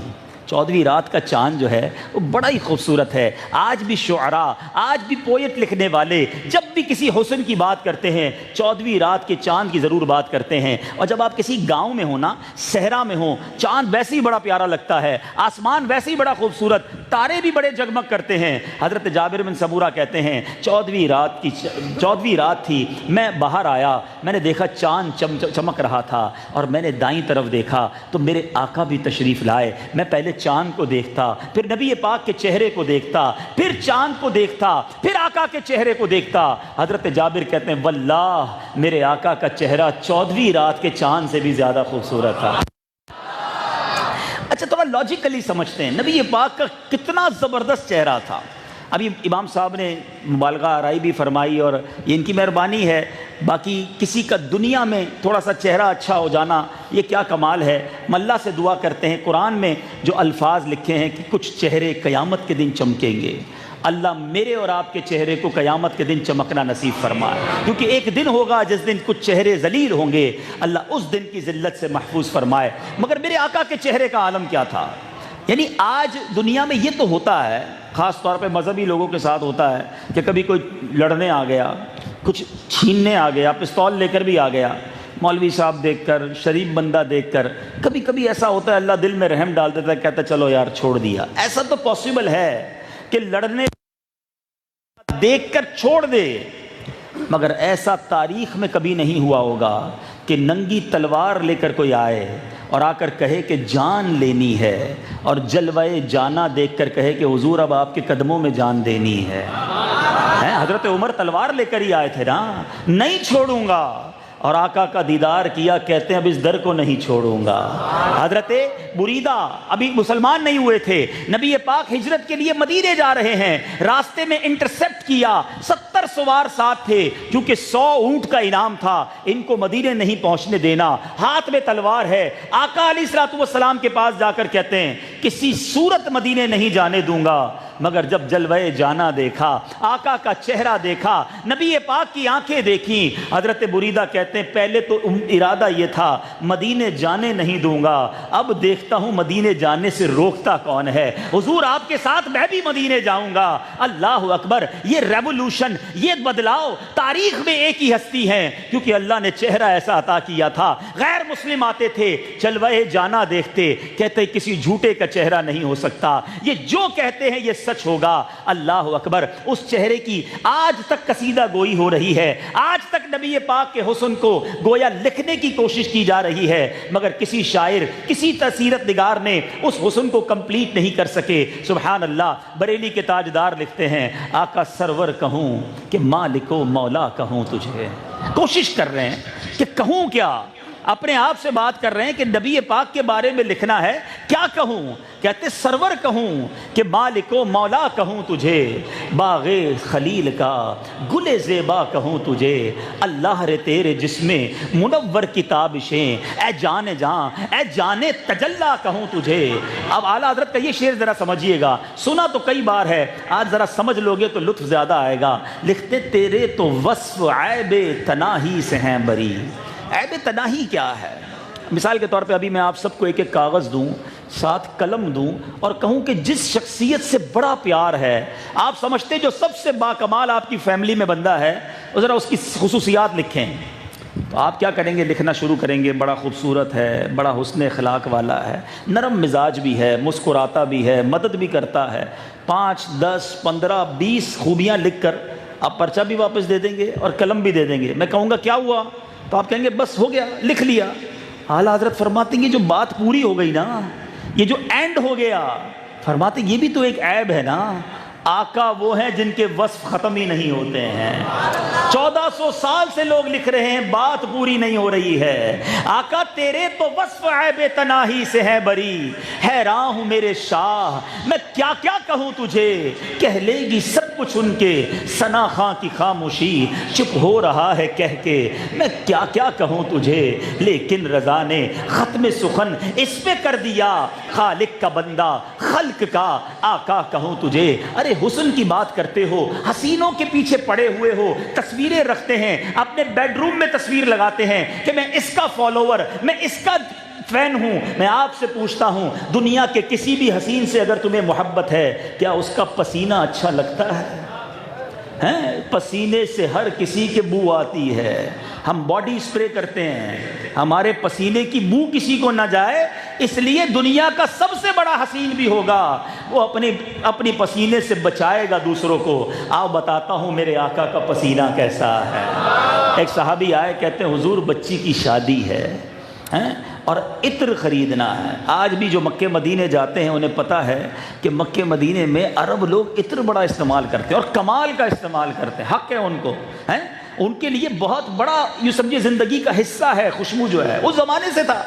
14ویں رات کا چاند جو ہے وہ بڑا ہی خوبصورت ہے۔ آج بھی شعراء، آج بھی پوئٹ لکھنے والے جب بھی کسی حسن کی بات کرتے ہیں 14ویں رات کے چاند کی ضرور بات کرتے ہیں۔ اور جب آپ کسی گاؤں میں ہو نا، صحرا میں ہو، چاند ویسے ہی بڑا پیارا لگتا ہے، آسمان ویسے ہی بڑا خوبصورت، تارے بھی بڑے جگمگ کرتے ہیں۔ حضرت جابر بن سمورہ کہتے ہیں 14ویں رات تھی، میں باہر آیا، میں نے دیکھا چاند چمک رہا تھا، اور میں نے دائیں طرف دیکھا تو میرے آقا بھی تشریف لائے۔ میں پہلے چاند کو دیکھتا، پھر نبی پاک کے چہرے کو دیکھتا، پھر چاند کو دیکھتا، پھر آقا کے چہرے کو دیکھتا۔ حضرت جابر کہتے ہیں واللہ میرے آقا کا چہرہ 14ویں رات کے چاند سے بھی زیادہ خوبصورت تھا۔ اچھا تھوڑا لاجیکلی سمجھتے ہیں نبی پاک کا کتنا زبردست چہرہ تھا۔ ابھی امام صاحب نے مبالغہ آرائی بھی فرمائی اور یہ ان کی مہربانی ہے، باقی کسی کا دنیا میں تھوڑا سا چہرہ اچھا ہو جانا یہ کیا کمال ہے۔ ہم اللہ سے دعا کرتے ہیں، قرآن میں جو الفاظ لکھے ہیں کہ کچھ چہرے قیامت کے دن چمکیں گے، اللہ میرے اور آپ کے چہرے کو قیامت کے دن چمکنا نصیب فرمائے، کیونکہ ایک دن ہوگا جس دن کچھ چہرے ذلیل ہوں گے، اللہ اس دن کی ذلت سے محفوظ فرمائے۔ مگر میرے آقا کے چہرے کا عالم کیا تھا، یعنی آج دنیا میں یہ تو ہوتا ہے، خاص طور پہ مذہبی لوگوں کے ساتھ ہوتا ہے کہ کبھی کوئی لڑنے آ گیا، کچھ چھیننے آ گیا، پستول لے کر بھی آ گیا، مولوی صاحب دیکھ کر، شریف بندہ دیکھ کر، کبھی کبھی ایسا ہوتا ہے اللہ دل میں رحم ڈال دیتا ہے، کہتا ہے چلو یار چھوڑ دیا۔ ایسا تو پاسبل ہے کہ لڑنے دیکھ کر چھوڑ دے، مگر ایسا تاریخ میں کبھی نہیں ہوا ہوگا کہ ننگی تلوار لے کر کوئی آئے اور آ کر کہے کہ جان لینی ہے، اور جلوہ جانا دیکھ کر کہے کہ حضور اب آپ کے قدموں میں جان دینی ہے۔ حضرت عمر تلوار لے کر ہی آئے تھے نا، نہیں چھوڑوں گا، اور آقا کا دیدار کیا، کہتے ہیں اب اس در کو نہیں چھوڑوں گا۔ حضرت بریدہ ابھی مسلمان نہیں ہوئے تھے، نبی پاک ہجرت کے لیے مدینے جا رہے ہیں، راستے میں انٹرسیپٹ کیا، 70 سوار ساتھ تھے، کیونکہ 100 اونٹ کا انعام تھا، ان کو مدینے نہیں پہنچنے دینا، ہاتھ میں تلوار ہے۔ آقا علیہ الصلوۃ والسلام کے پاس جا کر کہتے ہیں کسی صورت مدینے نہیں جانے دوں گا، مگر جب جلوہ جانا دیکھا، آقا کا چہرہ دیکھا، نبی پاک کی آنکھیں دیکھیں، حضرت بریدہ کہتے ہیں پہلے تو ارادہ یہ تھا مدینے جانے نہیں دوں گا، اب دیکھتا ہوں مدینے جانے سے روکتا کون ہے، حضور آپ کے ساتھ میں بھی مدینے جاؤں گا۔ اللہ اکبر، یہ ریولوشن، یہ بدلاؤ تاریخ میں ایک ہی ہستی ہے، کیونکہ اللہ نے چہرہ ایسا عطا کیا تھا۔ غیر مسلم آتے تھے، جلوہ جانا دیکھتے، کہتے کسی جھوٹے کا چہرہ نہیں ہو سکتا، یہ جو کہتے ہیں یہ سچ ہوگا۔ اللہ اکبر، اس چہرے کی آج تک قصیدہ گوئی ہو رہی ہے، آج تک نبی پاک کے حسن کو گویا لکھنے کی کوشش کی جا رہی ہے، مگر کسی شاعر، کسی سیرت نگار نے اس حسن کو کمپلیٹ نہیں کر سکے۔ سبحان اللہ، بریلی کے تاجدار لکھتے ہیں آقا سرور کہوں کہ مالک و مولا کہوں تجھے، کوشش کر رہے ہیں کہ کہوں کیا، اپنے آپ سے بات کر رہے ہیں کہ نبی پاک کے بارے میں لکھنا ہے، کیا کہوں؟ کہتے سرور کہوں کہ مالک و مولا کہوں تجھے، باغ خلیل کا گل زیبا کہوں تجھے، اللہ رے تیرے جس میں منور کتابشیں، اے جان جاں اے جان تجلا کہوں تجھے۔ اب اعلیٰ حضرت کا یہ شعر ذرا سمجھیے گا، سنا تو کئی بار ہے، آج ذرا سمجھ لوگے تو لطف زیادہ آئے گا۔ لکھتے تیرے تو وصف عیب تناہی سے ہیں بری۔ عیب تناہی کیا ہے؟ مثال کے طور پہ ابھی میں آپ سب کو ایک ایک کاغذ دوں، ساتھ قلم دوں اور کہوں کہ جس شخصیت سے بڑا پیار ہے، آپ سمجھتے جو سب سے باکمال آپ کی فیملی میں بندہ ہے، ذرا اس کی خصوصیات لکھیں، تو آپ کیا کریں گے؟ لکھنا شروع کریں گے، بڑا خوبصورت ہے، بڑا حسن اخلاق والا ہے، نرم مزاج بھی ہے، مسکراتا بھی ہے، مدد بھی کرتا ہے۔ 5 10 15 20 خوبیاں لکھ کر آپ پرچہ بھی واپس دے دیں گے اور قلم بھی دے دیں گے۔ میں کہوں گا کیا ہوا تو آپ کہیں گے بس ہو گیا، لکھ لیا۔ اعلیٰ حضرت فرماتے ہیں یہ جو بات پوری ہو گئی نا، یہ جو اینڈ ہو گیا، فرماتے ہیں یہ بھی تو ایک عیب ہے نا۔ آقا وہ ہیں جن کے وصف ختم ہی نہیں ہوتے ہیں، 1400 سال سے لوگ لکھ رہے ہیں، بات پوری نہیں ہو رہی ہے۔ آقا تیرے تو وصف عیب تناہی سے ہے بری، حیران ہوں میرے شاہ میں کیا کیا کہوں تجھے، کہہ لے گی سب کچھ ان کے ثنا خاں کی خاموشی چپ ہو رہا ہے کہہ کے، میں کیا کیا کہوں تجھے، لیکن رضا نے ختم سخن اس پہ کر دیا، خالق کا بندہ خلق کا آقا کہوں تجھے۔ ارے حسن کی بات کرتے ہو، حسینوں کے پیچھے پڑے ہوئے ہو، تصویریں رکھتے ہیں، اپنے بیڈ روم میں تصویر لگاتے ہیں کہ میں اس کا فالوور، میں اس کا فین ہوں۔ میں آپ سے پوچھتا ہوں، دنیا کے کسی بھی حسین سے اگر تمہیں محبت ہے، کیا اس کا پسینہ اچھا لگتا ہے؟ پسینے سے ہر کسی کے بو آتی ہے، ہم باڈی اسپرے کرتے ہیں، ہمارے پسینے کی بو کسی کو نہ جائے، اس لیے دنیا کا سب سے بڑا حسین بھی ہوگا وہ اپنی پسینے سے بچائے گا دوسروں کو۔ آؤ بتاتا ہوں میرے آقا کا پسینہ کیسا ہے۔ ایک صحابی آئے، کہتے ہیں حضور بچی کی شادی ہے اور عطر خریدنا ہے۔ آج بھی جو مکے مدینے جاتے ہیں انہیں پتہ ہے کہ مکے مدینے میں عرب لوگ عطر بڑا استعمال کرتے ہیں اور کمال کا استعمال کرتے ہیں، حق ہے ان کو، ان کے لیے بہت بڑا یوں سمجھے زندگی کا حصہ ہے خوشبو جو ہے، اس زمانے سے تھا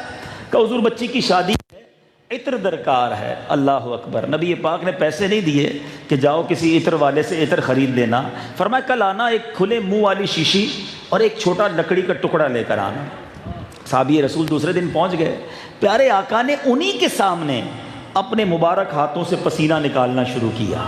کہ حضور بچی کی شادی ہے، عطر درکار ہے۔ اللہ اکبر۔ نبی پاک نے پیسے نہیں دیے کہ جاؤ کسی عطر والے سے عطر خرید لینا، فرمایا کل آنا ایک کھلے منہ والی شیشی اور ایک چھوٹا لکڑی کا ٹکڑا لے کر آنا۔ صحابی رسول دوسرے دن پہنچ گئے، پیارے آقا نے انہی کے سامنے اپنے مبارک ہاتھوں سے پسینہ نکالنا شروع کیا،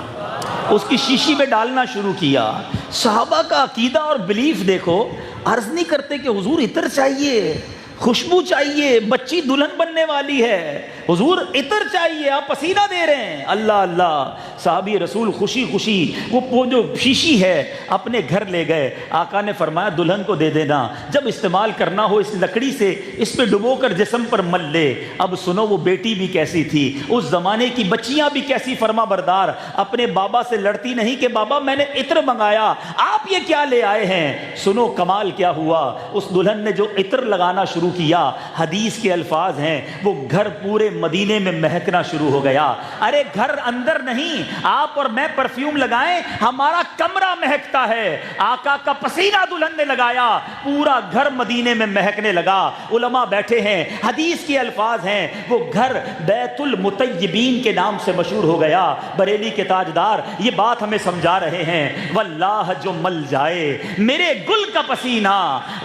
اس کی شیشی میں ڈالنا شروع کیا۔ صحابہ کا عقیدہ اور بلیف دیکھو، عرض نہیں کرتے کہ حضور عطر چاہیے، خوشبو چاہیے، بچی دلہن بننے والی ہے، حضور عطر چاہیے، آپ پسینہ دے رہے ہیں۔ اللہ اللہ، صحابی رسول خوشی خوشی وہ جو شیشی ہے اپنے گھر لے گئے۔ آقا نے فرمایا دلہن کو دے دینا، جب استعمال کرنا ہو اس لکڑی سے اس پہ ڈبو کر جسم پر مل لے۔ اب سنو وہ بیٹی بھی کیسی تھی، اس زمانے کی بچیاں بھی کیسی فرما بردار، اپنے بابا سے لڑتی نہیں کہ بابا میں نے عطر منگایا، آپ یہ کیا لے آئے ہیں۔ سنو کمال کیا ہوا، اس دلہن نے جو عطر لگانا شروع کیا، حدیث کے الفاظ ہیں وہ گھر پورے مدینے میں مہکنا شروع ہو گیا۔ ارے گھر اندر نہیں، آپ اور میں پرفیوم لگائیں ہمارا کمرہ مہکتا ہے، آقا کا پسینہ دلہن نے لگایا، پورا گھر مدینے میں مہکنے لگا۔ علماء بیٹھے ہیں، حدیث کے الفاظ ہیں وہ گھر بیت المطیبین کے نام سے مشہور ہو گیا۔ بریلی کے تاجدار یہ بات ہمیں سمجھا رہے ہیں، واللہ جو مل جائے میرے گل کا پسینہ،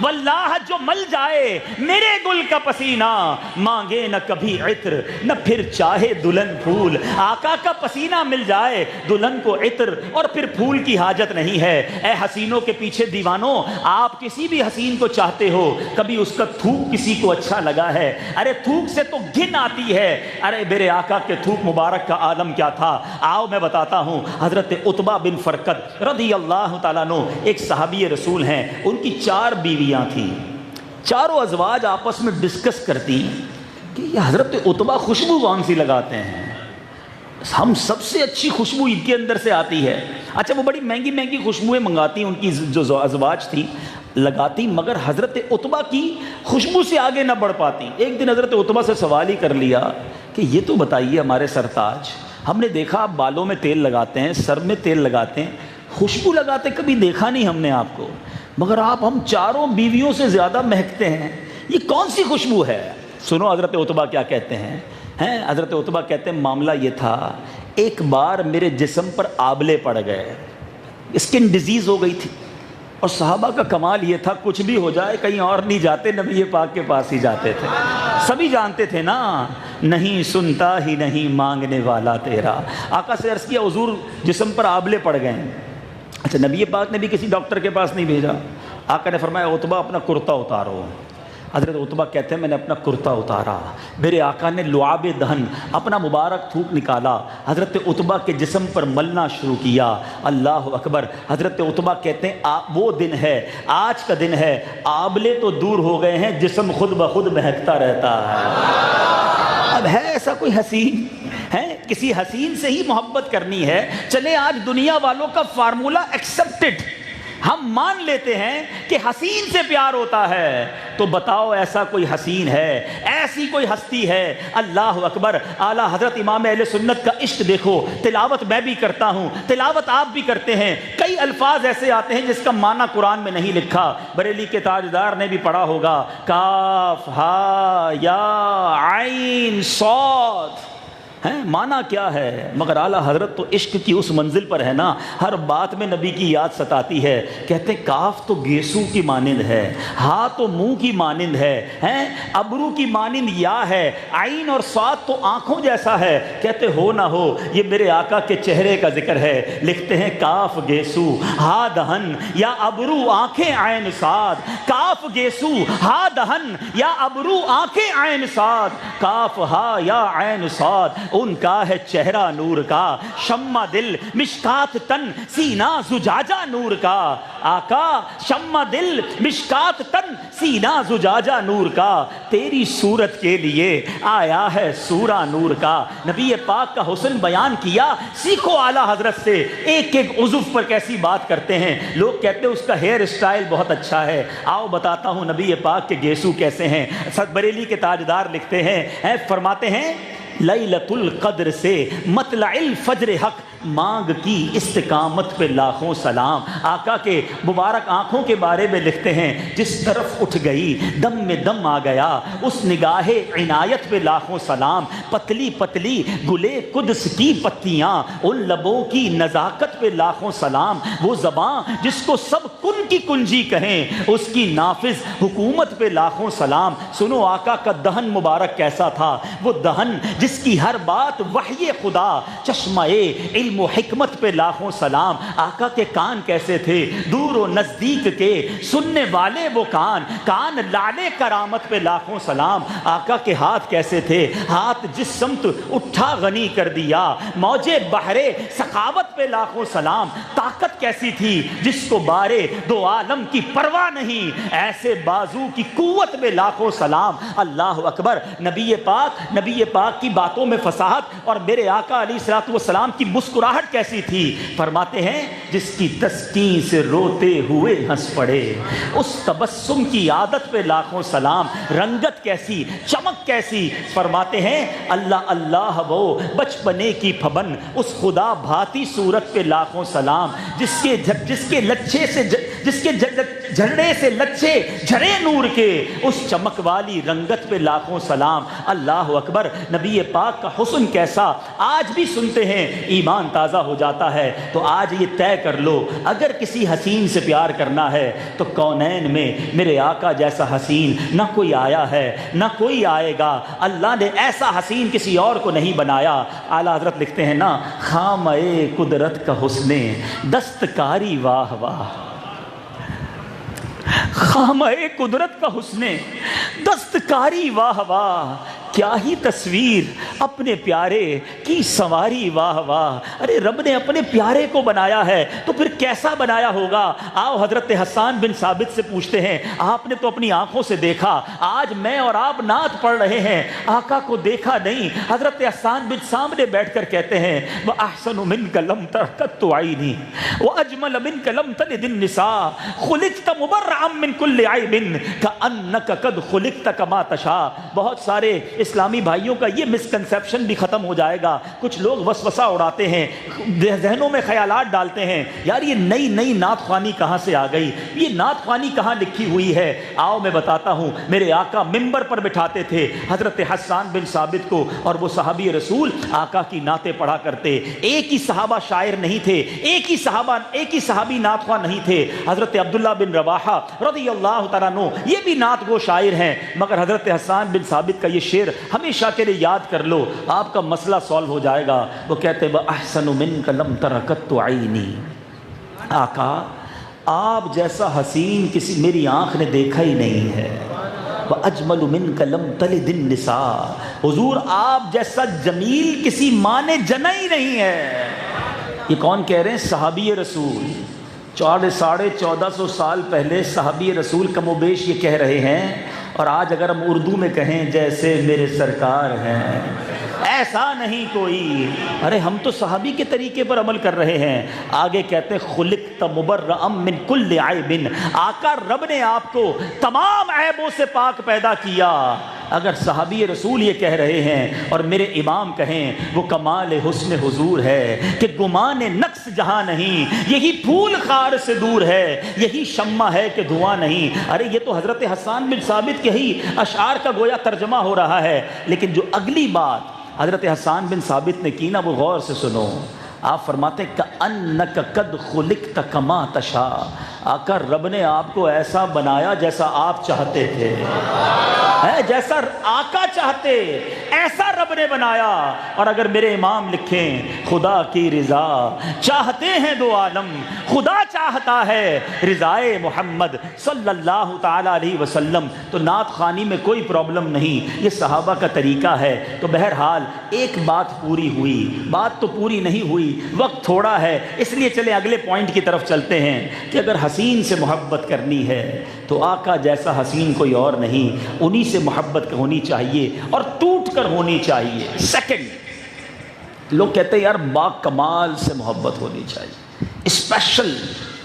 واللہ جو مل جائے میرے گل کا پسینہ، مانگے نہ کبھی عطر نہ پھر چاہے دلہن پھول۔ آقا کا پسینہ مل جائے دلہن کو عطر اور پھر پھول کی حاجت نہیں ہے۔ اے حسینوں کے پیچھے دیوانوں، آپ کسی بھی حسین کو چاہتے ہو، کبھی اس کا تھوک کسی کو اچھا لگا ہے؟ ارے تھوک سے تو گھن آتی ہے۔ ارے میرے آقا کے تھوک مبارک کا عالم کیا تھا، آؤ میں بتاتا ہوں۔ حضرت عتبہ بن فرقد رضی اللہ تعالیٰ عنہ ایک صحابی رسول ہیں، ان کی 4 بیویاں تھیں، چاروں ازواج آپس میں ڈسکس کرتی کہ یہ حضرت عتبہ خوشبو کون سی لگاتے ہیں، ہم سب سے اچھی خوشبو ان کے اندر سے آتی ہے۔ اچھا وہ بڑی مہنگی مہنگی خوشبوئیں منگاتی، ان کی جو ازواج تھی لگاتی، مگر حضرت عتبہ کی خوشبو سے آگے نہ بڑھ پاتی۔ ایک دن حضرت عتبہ سے سوال ہی کر لیا کہ یہ تو بتائیے ہمارے سرتاج، ہم نے دیکھا آپ بالوں میں تیل لگاتے ہیں، سر میں تیل لگاتے ہیں، خوشبو لگاتے کبھی دیکھا نہیں ہم نے آپ کو، مگر آپ ہم چاروں بیویوں سے زیادہ مہکتے ہیں، یہ کون سی خوشبو ہے؟ سنو حضرت عتبہ کیا کہتے ہیں. حضرت عتبہ کہتے ہیں معاملہ یہ تھا، ایک بار میرے جسم پر آبلے پڑ گئے، اسکن ڈیزیز ہو گئی تھی، اور صحابہ کا کمال یہ تھا کچھ بھی ہو جائے کہیں اور نہیں جاتے، نبی پاک کے پاس ہی جاتے تھے. سبھی جانتے تھے نا، نہیں سنتا ہی نہیں مانگنے والا تیرا. آقا سے عرض کیا حضور جسم پر آبلے پڑ گئے ہیں. اچھا، نبی پاک نے بھی کسی ڈاکٹر کے پاس نہیں بھیجا. آقا نے فرمایا عتبہ اپنا کرتا اتارو. حضرت عتبہ کہتے ہیں میں نے اپنا کرتا اتارا، میرے آقا نے لعاب دہن اپنا مبارک تھوک نکالا، حضرت عتبہ کے جسم پر ملنا شروع کیا. اللہ اکبر. حضرت عتبہ کہتے ہیں وہ دن ہے، آج کا دن ہے، آبلے تو دور ہو گئے ہیں، جسم خود بخود مہکتا رہتا ہے. اب ہے ایسا کوئی حسین ہے؟ کسی حسین سے ہی محبت کرنی ہے. چلے آج دنیا والوں کا فارمولا ایکسپٹڈ، ہم مان لیتے ہیں کہ حسین سے پیار ہوتا ہے، تو بتاؤ ایسا کوئی حسین ہے، ایسی کوئی ہستی ہے؟ اللہ اکبر. اعلیٰ حضرت امام اہل سنت کا عشق دیکھو. تلاوت میں بھی کرتا ہوں، تلاوت آپ بھی کرتے ہیں، کئی الفاظ ایسے آتے ہیں جس کا معنی قرآن میں نہیں لکھا. بریلی کے تاجدار نے بھی پڑھا ہوگا، کاف ہا یا عین صاد، معنی کیا ہے؟ مگر اعلیٰ حضرت تو عشق کی اس منزل پر ہے نا، ہر بات میں نبی کی یاد ستاتی ہے. کہتے ہیں کاف تو گیسو کی مانند ہے، ہا تو منہ کی مانند ہے، ابرو کی مانند یا ہے، عین اور صاد تو آنکھوں جیسا ہے. کہتے ہو نہ ہو یہ میرے آقا کے چہرے کا ذکر ہے. لکھتے ہیں کاف گیسو ہا دہن یا ابرو آنکھیں عین صاد، کاف گیسو ہا دہن یا ابرو آنکھیں عین صاد، کاف ہا یا عین صاد، ان کا ہے چہرہ نور کا، شمع دل مشکات تن سینہ زجاجہ نور کا. آقا شمع دل مشکات تن سینہ زجاجہ نور کا، تیری صورت کے لیے آیا ہے سورہ نور کا. نبی پاک کا حسن بیان کیا، سیکھو اعلیٰ حضرت سے. ایک ایک عضو پر کیسی بات کرتے ہیں. لوگ کہتے ہیں اس کا ہیئر اسٹائل بہت اچھا ہے. آؤ بتاتا ہوں نبی پاک کے گیسو کیسے ہیں. سد بریلی کے تاجدار لکھتے ہیں، فرماتے ہیں لیلۃ القدر سے مطلع الفجر حق، مانگ کی استقامت پہ لاکھوں سلام. آقا کے مبارک آنکھوں کے بارے میں لکھتے ہیں، جس طرف اٹھ گئی دم میں دم آ گیا، اس نگاہ عنایت پہ لاکھوں سلام. پتلی پتلی گلے قدس کی پتیاں، ان لبوں کی نزاکت پہ لاکھوں سلام. وہ زباں جس کو سب کن کی کنجی کہیں، اس کی نافذ حکومت پہ لاکھوں سلام. سنو آقا کا دہن مبارک کیسا تھا. وہ دہن جس کی ہر بات وحی خدا، چشمہ علم و حکمت پہ لاکھوں سلام. آقا کے کان کیسے تھے، دور و نزدیک کے سننے والے وہ کان، کان لالے کرامت پہ لاکھوں سلام. آقا کے ہاتھ کیسے تھے، ہاتھ جس سمت اٹھا غنی کر دیا، موجے بحرے سخاوت پہ لاکھوں سلام. طاقت کیسی تھی جس کو بارے دو عالم کی پرواہ نہیں، ایسے بازو کی قوت پہ لاکھوں سلام. اللہ اکبر. نبی پاک کی باتوں میں فصاحت، اور میرے آقا علیہ الصلوۃ والسلام کی مسکراہٹ کیسی تھی. فرماتے ہیں جس کی تسکین سے روتے ہوئے ہنس پڑے، اس تبسم کی عادت پہ لاکھوں سلام. رنگت کیسی، چمک کیسی. فرماتے ہیں اللہ اللہ وہ بچپنے کی پھبن، اس خدا بھاتی صورت پہ لاکھوں سلام. جس کے جھرنے سے لچھے جھرے نور کے، اس چمک والی رنگت پہ لاکھوں سلام. اللہ اکبر. نبی پاک کا حسن کیسا، آج بھی سنتے ہیں ایمان تازہ ہو جاتا ہے. تو آج یہ طے کر لو، اگر کسی حسین سے پیار کرنا ہے تو کونین میں میرے آقا جیسا حسین نہ کوئی آیا ہے نہ کوئی آئے گا. اللہ نے ایسا حسین کسی اور کو نہیں بنایا. اعلیٰ حضرت لکھتے ہیں نا، خامہ قدرت کا حسن دستکاری واہ واہ، خامہ قدرت کا حسن دستکاری واہ واہ، کیا ہی تصویر اپنے پیارے کی سنواری واہ واہ. ارے رب نے اپنے پیارے کو بنایا ہے تو پھر کیسا بنایا ہوگا. آؤ حضرت حسان بن ثابت سے پوچھتے ہیں، آپ نے تو اپنی آنکھوں سے دیکھا، آج میں اور آپ نعت پڑھ رہے ہیں، آقا کو دیکھا نہیں. حضرت حسان بن سامنے بیٹھ کر کہتے ہیں، وَأَحْسَنُ مِنْكَ لَمْ تَرْتَدُّ عَيْنِي وَأَجْمَلَ مِنْكَ لَمْ تَلِدِ النِّسَاءُ خُلِقْتَ مُبَرَّأً مِنْ كُلِّ عَيْبٍ كَأَنَّكَ قَدْ خُلِقْتَ كَمَا تَشَاءُ. بہت سارے اسلامی بھائیوں کا یہ مسکنسیپشن بھی ختم ہو جائے گا. کچھ لوگ وسوسہ اڑاتے ہیں, ذہنوں میں خیالات ڈالتے ہیں, یار یہ نئی نئی نعت خوانی کہاں سے آ گئی, یہ نعت خوانی کہاں لکھی ہوئی ہے. آؤ میں بتاتا ہوں. میرے آقا ممبر پر بٹھاتے تھے حضرت حسان بن ثابت کو, اور وہ صحابی رسول آقا کی نعتیں پڑھا کرتے. ایک ہی صحابہ شاعر نہیں تھے, ایک ہی صحابی نعت خواں نہیں تھے. حضرت عبداللہ بن رواحہ رضی اللہ تعالیٰ عنہ یہ بھی نعت گو شاعر ہیں, مگر حضرت حسان بن ثابت کا یہ شعر ہمیشہ کے لیے یاد کر لو, آپ کا مسئلہ سالو ہو جائے گا. وہ کہتے وَأَحْسَنُ مِنْكَ لَمْ تَرَ قَطُّ عَيْنِي, آقا آپ جیسا حسین کسی میری آنکھ نے دیکھا ہی نہیں ہے. وَأَجْمَلُ مِنْكَ لَمْ تَلِدِ النِّسَاء, حضور آپ جیسا جمیل کسی ماں نے جنا ہی نہیں ہے. یہ کون کہہ رہے ہیں؟ صحابی رسول. 1450 سال پہلے صحابی رسول کم و بیش یہ کہہ رہے ہیں. اور آج اگر ہم اردو میں کہیں جیسے میرے سرکار ہیں ایسا نہیں کوئی. ارے ہم تو صحابی کے طریقے پر عمل کر رہے ہیں. آگے کہتے ہیں خلقت مبرأ من کل عیب, آقا رب نے آپ کو تمام عیبوں سے پاک پیدا کیا. اگر صحابی رسول یہ کہہ رہے ہیں اور میرے امام کہیں, وہ کمال حسن حضور ہے کہ گمان نقص جہاں نہیں, یہی پھول خار سے دور ہے, یہی شمع ہے کہ دھواں نہیں. ارے یہ تو حضرت حسان بن ثابت کے ہی اشعار کا گویا ترجمہ ہو رہا ہے. لیکن جو اگلی بات حضرت حسان بن ثابت نے کی نا, وہ غور سے سنو. آپ فرماتے ہیں کأنک قد خلقت کما تشاء, آقا رب نے آپ کو ایسا بنایا جیسا آپ چاہتے تھے, جیسا آقا چاہتے ایسا رب نے بنایا. اور اگر میرے امام لکھیں خدا کی رضا چاہتے ہیں دو عالم, خدا چاہتا ہے رضائے محمد صلی اللہ تعالی علیہ وسلم, تو نعت خوانی میں کوئی پرابلم نہیں, یہ صحابہ کا طریقہ ہے. تو بہرحال ایک بات پوری ہوئی, بات تو پوری نہیں ہوئی, وقت تھوڑا ہے, اس لیے چلے اگلے پوائنٹ کی طرف چلتے ہیں کہ اگر حسین سے محبت کرنی ہے تو آقا جیسا حسین کوئی اور نہیں, انہی سے محبت ہونی چاہیے اور ٹوٹ کر ہونی چاہیے. سیکنڈ, لوگ کہتے ہیں یار با کمال سے محبت ہونی چاہیے, اسپیشل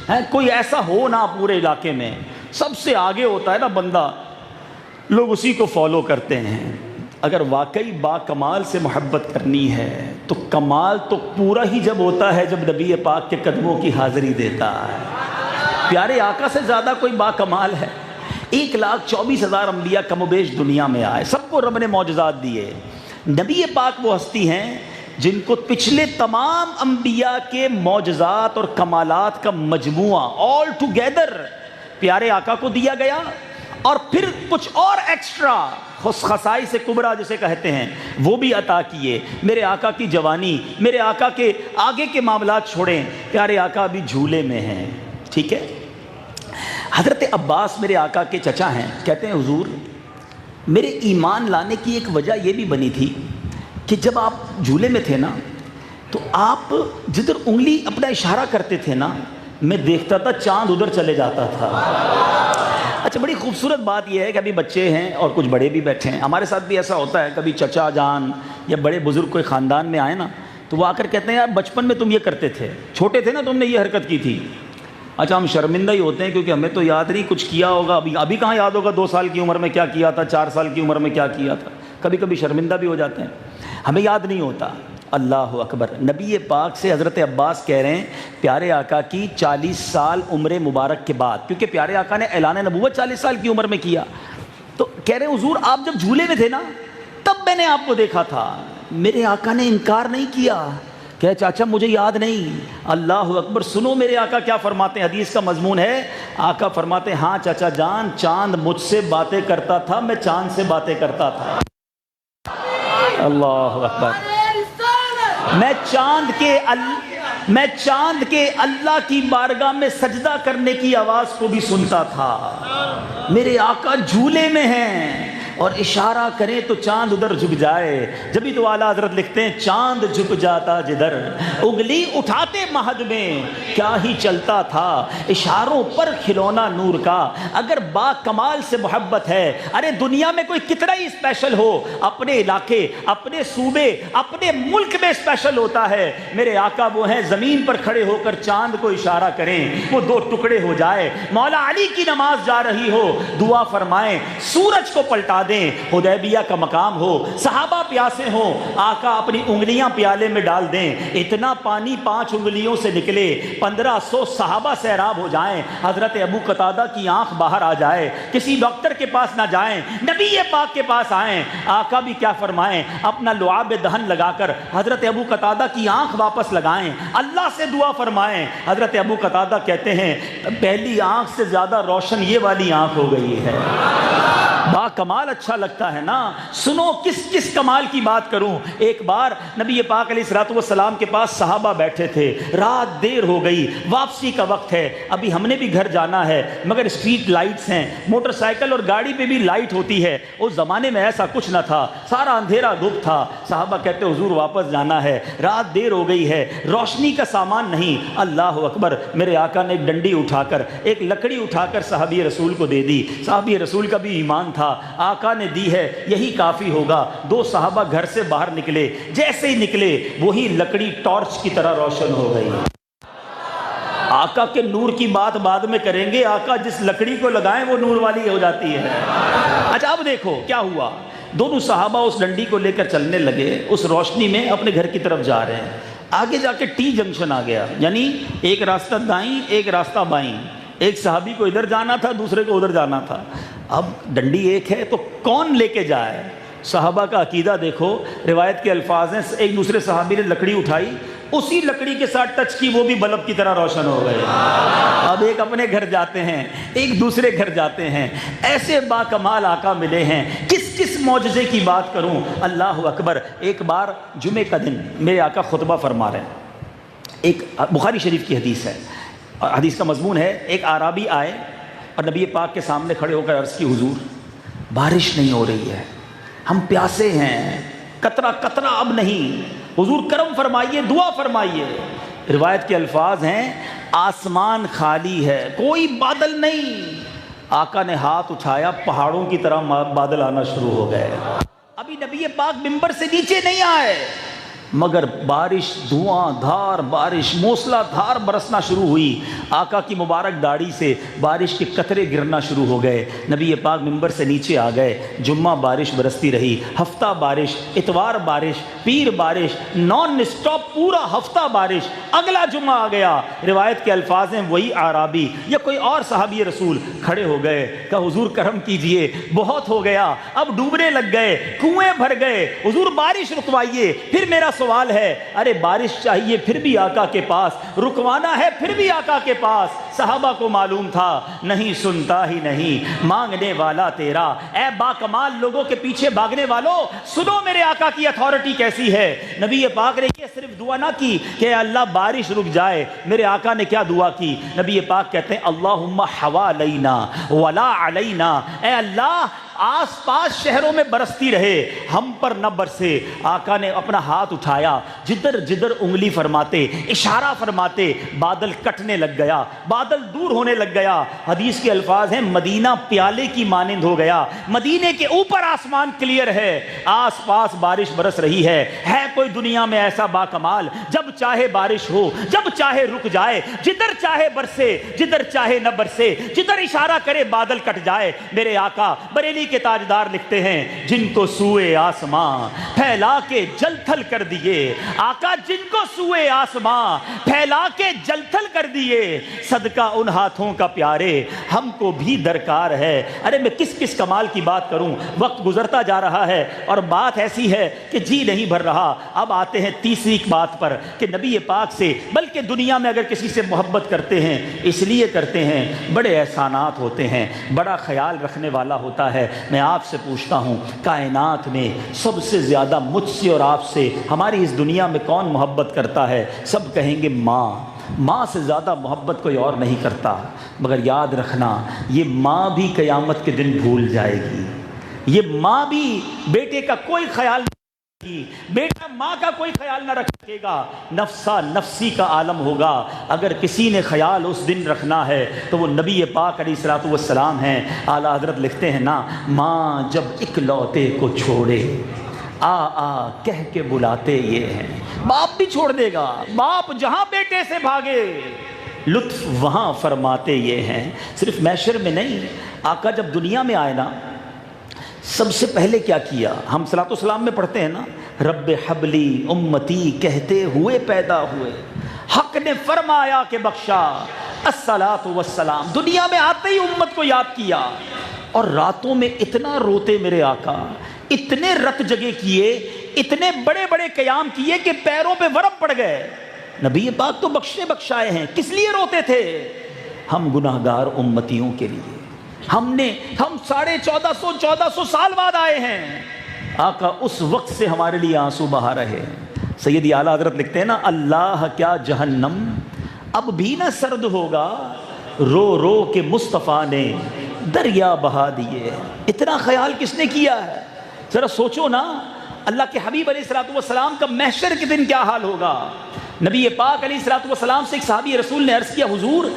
ہے, کوئی ایسا ہو نہ پورے علاقے میں, سب سے آگے ہوتا ہے نا بندہ, لوگ اسی کو فالو کرتے ہیں. اگر واقعی با کمال سے محبت کرنی ہے تو کمال تو پورا ہی جب ہوتا ہے جب نبی پاک کے قدموں کی حاضری دیتا ہے. پیارے آقا سے زیادہ کوئی با کمال ہے؟ 1,24,000 انبیاء کم و بیش دنیا میں آئے, سب کو رب نے معجزات دیے. نبی پاک وہ ہستی ہیں جن کو پچھلے تمام انبیاء کے معجزات اور کمالات کا مجموعہ آل ٹوگیدر پیارے آقا کو دیا گیا, اور پھر کچھ اور ایکسٹرا خصائص کبریٰ جسے کہتے ہیں وہ بھی عطا کیے. میرے آقا کی جوانی, میرے آقا کے آگے کے معاملات چھوڑیں, پیارے آقا ابھی جھولے میں ہیں, ٹھیک ہے. حضرت عباس میرے آقا کے چچا ہیں, کہتے ہیں حضور میرے ایمان لانے کی ایک وجہ یہ بھی بنی تھی کہ جب آپ جھولے میں تھے نا تو آپ جدھر انگلی اپنا اشارہ کرتے تھے نا, میں دیکھتا تھا چاند ادھر چلے جاتا تھا. اچھا, بڑی خوبصورت بات یہ ہے کہ ابھی بچے ہیں اور کچھ بڑے بھی بیٹھے ہیں, ہمارے ساتھ بھی ایسا ہوتا ہے, کبھی چچا جان یا بڑے بزرگ کوئی خاندان میں آئے نا تو وہ آ کر کہتے ہیں یار بچپن میں تم یہ کرتے تھے, چھوٹے تھے نا تم نے یہ حرکت کی تھی. اچھا, ہم شرمندہ ہی ہوتے ہیں کیونکہ ہمیں تو یاد نہیں کچھ کیا ہوگا, ابھی کہاں یاد ہوگا 2 سال کی عمر میں کیا کیا تھا, 4 سال کی عمر میں کیا کیا تھا. کبھی کبھی شرمندہ بھی ہو جاتے ہیں, ہمیں یاد نہیں ہوتا. اللہ اکبر. نبی پاک سے حضرت عباس کہہ رہے ہیں پیارے آقا کی 40 سال عمر مبارک کے بعد, کیونکہ پیارے آقا نے اعلان نبوت 40 سال کی عمر میں کیا, تو کہہ رہے ہیں حضور آپ جب جھولے میں تھے نا تب میں نے آپ کو دیکھا تھا. میرے آقا نے انکار نہیں کیا, کہ چاچا مجھے یاد نہیں. اللہ اکبر. سنو میرے آقا کیا فرماتے ہیں, حدیث کا مضمون ہے. آقا فرماتے ہیں ہاں چاچا جان, چاند مجھ سے باتیں کرتا تھا, میں چاند سے باتیں کرتا تھا. اللہ اکبر. میں چاند کے اللہ کی بارگاہ میں سجدہ کرنے کی آواز کو بھی سنتا تھا. میرے آقا جھولے میں ہیں اور اشارہ کریں تو چاند ادھر جھک جائے. جبھی تو اعلیٰ حضرت لکھتے ہیں چاند جھک جاتا جدھر, انگلی اٹھاتے مہد میں کیا ہی چلتا تھا, اشاروں پر کھلونا نور کا. اگر با کمال سے محبت ہے, ارے دنیا میں کوئی کتنا ہی اسپیشل ہو, اپنے علاقے, اپنے صوبے, اپنے ملک میں اسپیشل ہوتا ہے. میرے آقا وہ ہیں زمین پر کھڑے ہو کر چاند کو اشارہ کریں, وہ 2 ٹکڑے ہو جائے. مولا علی کی نماز جا رہی ہو, دعا فرمائیں سورج کو پلٹا دیں. دیں, حدیبیہ کا مقام ہو, صحابہ پیاسے ہوں, آقا اپنی انگلیاں پیالے میں ڈال دیں, اتنا پانی 5 انگلیوں سے نکلے, 1500 صحابہ سیراب ہو جائیں, حضرت ابو قتادہ کی آنکھ باہر آ جائے, کسی ڈاکٹر کے پاس نہ جائیں, نبی پاک کے پاس آئیں, آقا بھی کیا فرمائیں, اپنا لعاب دہن لگا کر حضرت ابو قتادہ کی آنکھ واپس لگائیں, اللہ سے دعا فرمائیں. حضرت ابو قتادہ کہتے ہیں پہلی آنکھ سے زیادہ روشن یہ والی آنکھ ہو گئی ہے. با کمال اچھا لگتا ہے نا. سنو کس کمال کی بات کروں. ایک بار نبی پاک علیہ الصلوۃ والسلام کے پاس صحابہ بیٹھے تھے, رات دیر ہو گئی, واپسی کا وقت ہے, ابھی ہم نے بھی گھر جانا ہے, مگر اسٹریٹ لائٹس ہیں, موٹر سائیکل اور گاڑی پہ بھی لائٹ ہوتی ہے. اس زمانے میں ایسا کچھ نہ تھا, سارا اندھیرا گپ تھا. صحابہ کہتے حضور واپس جانا ہے, رات دیر ہو گئی ہے, روشنی کا سامان نہیں. اللہ اکبر. میرے آقا نے ایک ڈنڈی اٹھا کر, ایک لکڑی اٹھا کر صحابی رسول کو دے دی. صحابی رسول کا بھی ایمان تھا, آقا نے دی ہے, یہی کافی ہوگا. 2 صحابہ گھر سے باہر نکلے, جیسے ہی نکلے وہی لکڑی ٹارچ کی طرح روشن ہو گئی. آقا کے نور کی بات بعد میں کریں گے, آقا جس لکڑی کو لگائیں وہ نور والی ہو جاتی ہے. اچھا اب دیکھو کیا ہوا. دونوں صحابہ اس ڈنڈی کو لے کر چلنے لگے, اس روشنی میں اپنے گھر کی طرف جا رہے ہیں. آگے جا کے ٹی جنکشن آ گیا, یعنی ایک راستہ دائیں ایک راستہ بائیں. ایک صحابی کو ادھر جانا تھا, دوسرے کو ادھر جانا تھا. اب ڈنڈی ایک ہے تو کون لے کے جائے. صحابہ کا عقیدہ دیکھو, روایت کے الفاظ ہیں, ایک دوسرے صحابی نے لکڑی اٹھائی, اسی لکڑی کے ساتھ ٹچ کی, وہ بھی بلب کی طرح روشن ہو گئے. اب ایک اپنے گھر جاتے ہیں, ایک دوسرے گھر جاتے ہیں. ایسے با کمال آقا ملے ہیں. کس معجزے کی بات کروں. اللہ اکبر. ایک بار جمعے کا دن میرے آقا خطبہ فرما رہے ہیں. ایک بخاری شریف کی حدیث ہے, حدیث کا مضمون ہے, ایک اعرابی آئے اور نبی پاک کے سامنے کھڑے ہو کر عرض کی, حضور بارش نہیں ہو رہی ہے, ہم پیاسے ہیں, قطرہ قطرہ اب نہیں, حضور کرم فرمائیے, دعا فرمائیے. روایت کے الفاظ ہیں آسمان خالی ہے, کوئی بادل نہیں. آقا نے ہاتھ اٹھایا, پہاڑوں کی طرح بادل آنا شروع ہو گئے. ابھی نبی پاک منبر سے نیچے نہیں آئے, مگر بارش, دھواں دھار بارش موسلا دھار برسنا شروع ہوئی. آقا کی مبارک داڑھی سے بارش کے قطرے گرنا شروع ہو گئے. نبی پاک منبر سے نیچے آ گئے. جمعہ بارش برستی رہی, ہفتہ بارش, اتوار بارش, پیر بارش, نان اسٹاپ پورا ہفتہ بارش. اگلا جمعہ آ گیا. روایت کے الفاظ ہیں وہی اعرابی یا کوئی اور صحابی رسول کھڑے ہو گئے, کہا حضور کرم کیجئے, بہت ہو گیا, اب ڈوبنے لگ گئے, کنویں بھر گئے, حضور بارش رکوائیے. پھر میرا سوال ہے, ارے بارش چاہیے پھر بھی آقا کے پاس, رکوانا ہے پھر بھی آقا کے پاس. صحابہ کو معلوم تھا نہیں سنتا ہی نہیں مانگنے والا تیرا. اے با کمال لوگوں کے پیچھے بھاگنے والوں, سنو میرے آقا کی اتھارٹی کیسی ہے. نبی پاک نے یہ صرف دعا نہ کی کہ اللہ بارش رک جائے. میرے آقا نے کیا دعا کی. نبی پاک کہتے ہیں اللہم حوالینا ولا علینا, اے اللہ آس پاس شہروں میں برستی رہے, ہم پر نہ برسے. آقا نے اپنا ہاتھ اٹھایا, جدھر جدھر انگلی فرماتے, اشارہ فرماتے, بادل کٹنے لگ گیا, بادل دور ہونے لگ گیا. حدیث کے الفاظ ہیں مدینہ پیالے کی مانند ہو گیا. مدینے کے اوپر آسمان کلیئر ہے, آس پاس بارش برس رہی ہے. ہے کوئی دنیا میں ایسا با کمال, جب چاہے بارش ہو, جب چاہے رک جائے, جدھر چاہے برسے, جدھر چاہے نہ برسے, جدھر اشارہ کرے بادل کٹ جائے. میرے آقا بریلی کے تاجدار لکھتے ہیں جن کو سوئے آسمان پھیلا کے جل تھل کر دیے. آقا جن کو سوئے آسمان پھیلا کے جل تھل کر دیے, صدقہ ان ہاتھوں کا پیارے ہم کو بھی درکار ہے. ارے میں کس کمال کی بات کروں, وقت گزرتا جا رہا ہے اور بات ایسی ہے کہ جی نہیں بھر رہا. اب آتے ہیں تیسری بات پر کہ نبی پاک سے, بلکہ دنیا میں اگر کسی سے محبت کرتے ہیں اس لیے کرتے ہیں بڑے احسانات ہوتے ہیں, بڑا خیال رکھنے والا ہوتا ہے. میں آپ سے پوچھتا ہوں کائنات میں سب سے زیادہ مجھ سے اور آپ سے ہماری اس دنیا میں کون محبت کرتا ہے؟ سب کہیں گے ماں. ماں سے زیادہ محبت کوئی اور نہیں کرتا. مگر یاد رکھنا یہ ماں بھی قیامت کے دن بھول جائے گی. یہ ماں بھی بیٹے کا کوئی خیال نہیں رکھے گی, بیٹا ماں کا کوئی خیال نہ رکھے گا. نفسا نفسی کا عالم ہوگا. اگر کسی نے خیال اس دن رکھنا ہے تو وہ نبی پاک علیہ الصلوۃ والسلام ہیں. اعلیٰ حضرت لکھتے ہیں نا, ماں جب اکلوتے کو چھوڑے آ کہہ کے بلاتے یہ ہیں. باپ بھی چھوڑ دے گا, باپ جہاں بیٹے سے بھاگے لطف وہاں فرماتے یہ ہیں. صرف محشر میں نہیں, آقا جب دنیا میں آئے نا سب سے پہلے کیا کیا؟ ہم صلاۃ والسلام میں پڑھتے ہیں نا، رب حبلی امتی کہتے ہوئے پیدا ہوئے، حق نے فرمایا کہ بخشا، الصلاۃ والسلام، دنیا میں آتے ہی امت کو یاد کیا، اور راتوں میں اتنا روتے میرے آقا، اتنے رت جگے کیے، اتنے بڑے بڑے قیام کیے کہ پیروں پہ ورم پڑ گئے۔ نبی پاک تو بخشے بخشائے ہیں، کس لیے روتے تھے؟ ہم گناہگار امتیوں کے لیے، ہم 1400 سال بعد آئے ہیں، آقا اس وقت سے ہمارے لیے آنسو بہا رہے ہیں۔ سیدی اعلیٰ حضرت لکھتے ہیں نا، اللہ کیا جہنم اب بھی نہ سرد ہوگا، رو رو کے مصطفیٰ نے دریا بہا دیے۔ اتنا خیال کس نے کیا ہے؟ ذرا سوچو نا، اللہ کے حبیب علیہ الصلوۃ والسلام کا محشر کے دن کیا حال ہوگا۔ نبی پاک علیہ الصلوۃ والسلام سے ایک صحابی رسول نے عرض کیا، حضور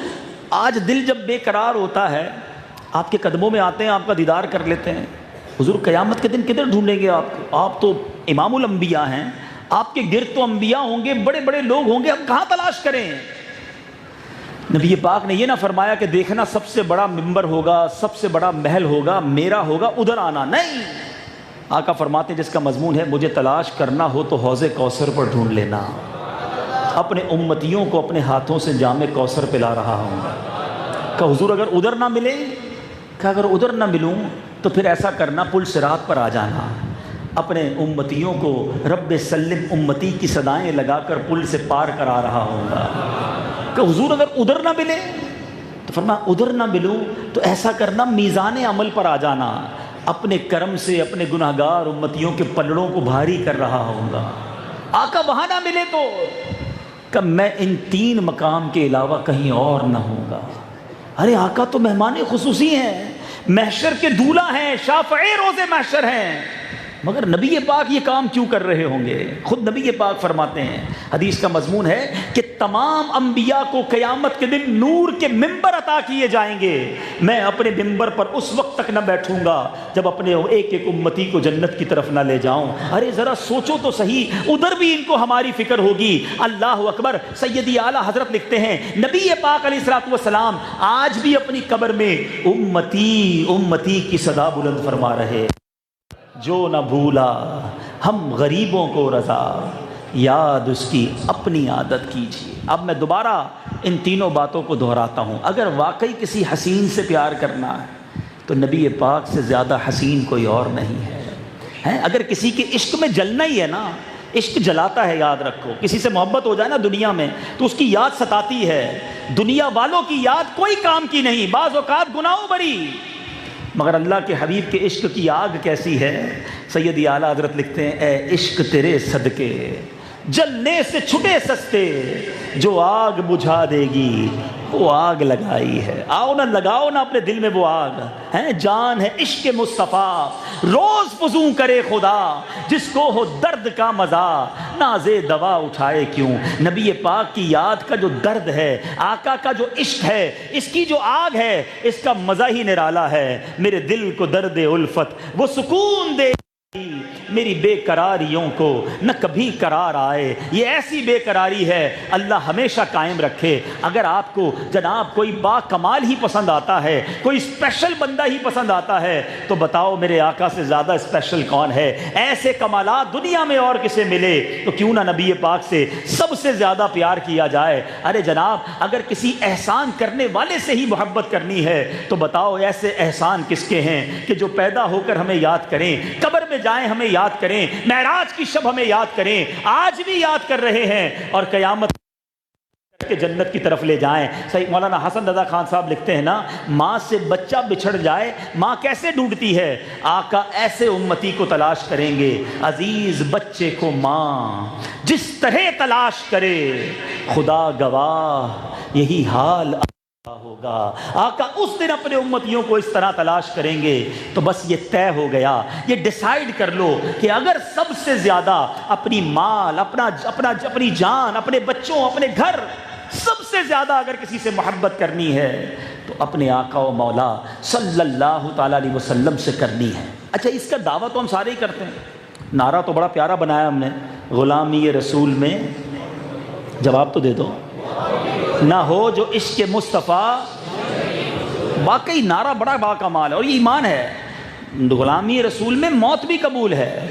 آج دل جب بے قرار ہوتا ہے، آپ کے قدموں میں آتے ہیں، آپ کا دیدار کر لیتے ہیں، حضور قیامت کے دن کدھر ڈھونڈیں گے آپ کو؟ آپ تو امام الانبیاء ہیں، آپ کے گرد تو انبیاء ہوں گے، بڑے بڑے لوگ ہوں گے، ہم کہاں تلاش کریں؟ نبی پاک نے یہ نہ فرمایا کہ دیکھنا سب سے بڑا ممبر ہوگا، سب سے بڑا محل ہوگا، میرا ہوگا، ادھر آنا، نہیں۔ آقا فرماتے ہیں جس کا مضمون ہے مجھے تلاش کرنا ہو تو حوض کوثر پر ڈھونڈ لینا، اپنے امتیوں کو اپنے ہاتھوں سے جام کوثر پلا رہا ہوں۔ کہ حضور اگر ادھر نہ ملے، کہ اگر ادھر نہ ملوں تو پھر ایسا کرنا، پل صراط پر آ جانا، اپنے امتیوں کو رب سلم امتی کی صدائیں لگا کر پل سے پار کرا رہا ہوں گا۔ کہ حضور اگر ادھر نہ ملے تو فرمایا ادھر نہ ملوں تو ایسا کرنا، میزان عمل پر آ جانا، اپنے کرم سے اپنے گناہگار امتیوں کے پلڑوں کو بھاری کر رہا ہوں گا۔ آقا وہاں نہ ملے تو کہ میں ان 3 مقام کے علاوہ کہیں اور نہ ہوں گا۔ ارے آقا تو مہمان خصوصی ہیں، محشر کے دولہ ہیں، شافعِ روز محشر ہیں، مگر نبی پاک یہ کام کیوں کر رہے ہوں گے؟ خود نبی پاک فرماتے ہیں، حدیث کا مضمون ہے کہ تمام انبیاء کو قیامت کے دن نور کے ممبر عطا کیے جائیں گے، میں اپنے ممبر پر اس وقت تک نہ بیٹھوں گا جب اپنے ایک ایک امتی کو جنت کی طرف نہ لے جاؤں۔ ارے ذرا سوچو تو صحیح، ادھر بھی ان کو ہماری فکر ہوگی۔ اللہ اکبر۔ سیدی اعلیٰ حضرت لکھتے ہیں نبی پاک علیہ الصلوۃ والسلام آج بھی اپنی قبر میں امتی امتی کی صدا بلند فرما رہے، جو نہ بھولا ہم غریبوں کو رضا، یاد اس کی اپنی عادت کیجیے۔ اب میں دوبارہ ان 3 باتوں کو دہراتا ہوں، اگر واقعی کسی حسین سے پیار کرنا ہے تو نبی پاک سے زیادہ حسین کوئی اور نہیں ہے۔ اگر کسی کے عشق میں جلنا ہی ہے نا، عشق جلاتا ہے، یاد رکھو، کسی سے محبت ہو جائے نا دنیا میں تو اس کی یاد ستاتی ہے، دنیا والوں کی یاد کوئی کام کی نہیں، بعض اوقات گناہوں بری، مگر اللہ کے حبیب کے عشق کی آگ کیسی ہے۔ سیدی اعلیٰ حضرت لکھتے ہیں، اے عشق تیرے صدقے جلنے سے چھٹے سستے، جو آگ بجھا دے گی وہ آگ لگائی ہے۔ آؤ نہ لگاؤ نہ اپنے دل میں وہ آگ ہے، جان ہے عشق مصطفیٰ روز فزوں کرے خدا، جس کو ہو درد کا مزہ نازے دوا اٹھائے کیوں۔ نبی پاک کی یاد کا جو درد ہے، آقا کا جو عشق ہے، اس کی جو آگ ہے، اس کا مزہ ہی نرالا ہے۔ میرے دل کو درد الفت وہ سکون دے، میری بے قراریوں کو نہ کبھی قرار آئے۔ یہ ایسی بے قراری ہے، اللہ ہمیشہ قائم رکھے۔ اگر آپ کو جناب کوئی با کمال ہی پسند آتا ہے، کوئی اسپیشل بندہ ہی پسند آتا ہے، تو بتاؤ میرے آقا سے زیادہ اسپیشل کون ہے؟ ایسے کمالات دنیا میں اور کسے ملے تو کیوں نہ نبی پاک سے سب سے زیادہ پیار کیا جائے۔ ارے جناب اگر کسی احسان کرنے والے سے ہی محبت کرنی ہے تو بتاؤ ایسے احسان کس کے ہیں کہ جو پیدا ہو کر ہمیں یاد کریں، قبر میں جائیں ہمیں یاد کریں، معراج کی شب ہمیں یاد کریں، آج بھی یاد کر رہے ہیں، اور قیامت کے جنت کی طرف لے جائیں۔ صحیح مولانا حسن رضا خان صاحب لکھتے ہیں نا، ماں سے بچہ بچھڑ جائے ماں کیسے ڈھونڈتی ہے، آقا ایسے امتی کو تلاش کریں گے، عزیز بچے کو ماں جس طرح تلاش کرے، خدا گواہ یہی حال ہوگا۔ آقا اس دن اپنے امتیوں کو اس طرح تلاش کریں گے تو بس یہ طے ہو گیا، یہ ڈیسائیڈ کر لو کہ اگر سب سے زیادہ اپنی مال، اپنی جان، اپنے بچوں، اپنے گھر، سب سے زیادہ اگر کسی سے محبت کرنی ہے تو اپنے آقا و مولا صلی اللہ تعالیٰ علیہ وسلم سے کرنی ہے۔ اچھا اس کا دعویٰ تو ہم سارے ہی کرتے ہیں، نعرہ تو بڑا پیارا بنایا ہم نے، غلامی رسول میں، جواب تو دے دو، نہ ہو جو عشق مصطفیٰ، واقعی نعرہ بڑا باکمال ہے اور یہ ایمان ہے۔ غلامی رسول میں موت بھی قبول ہے،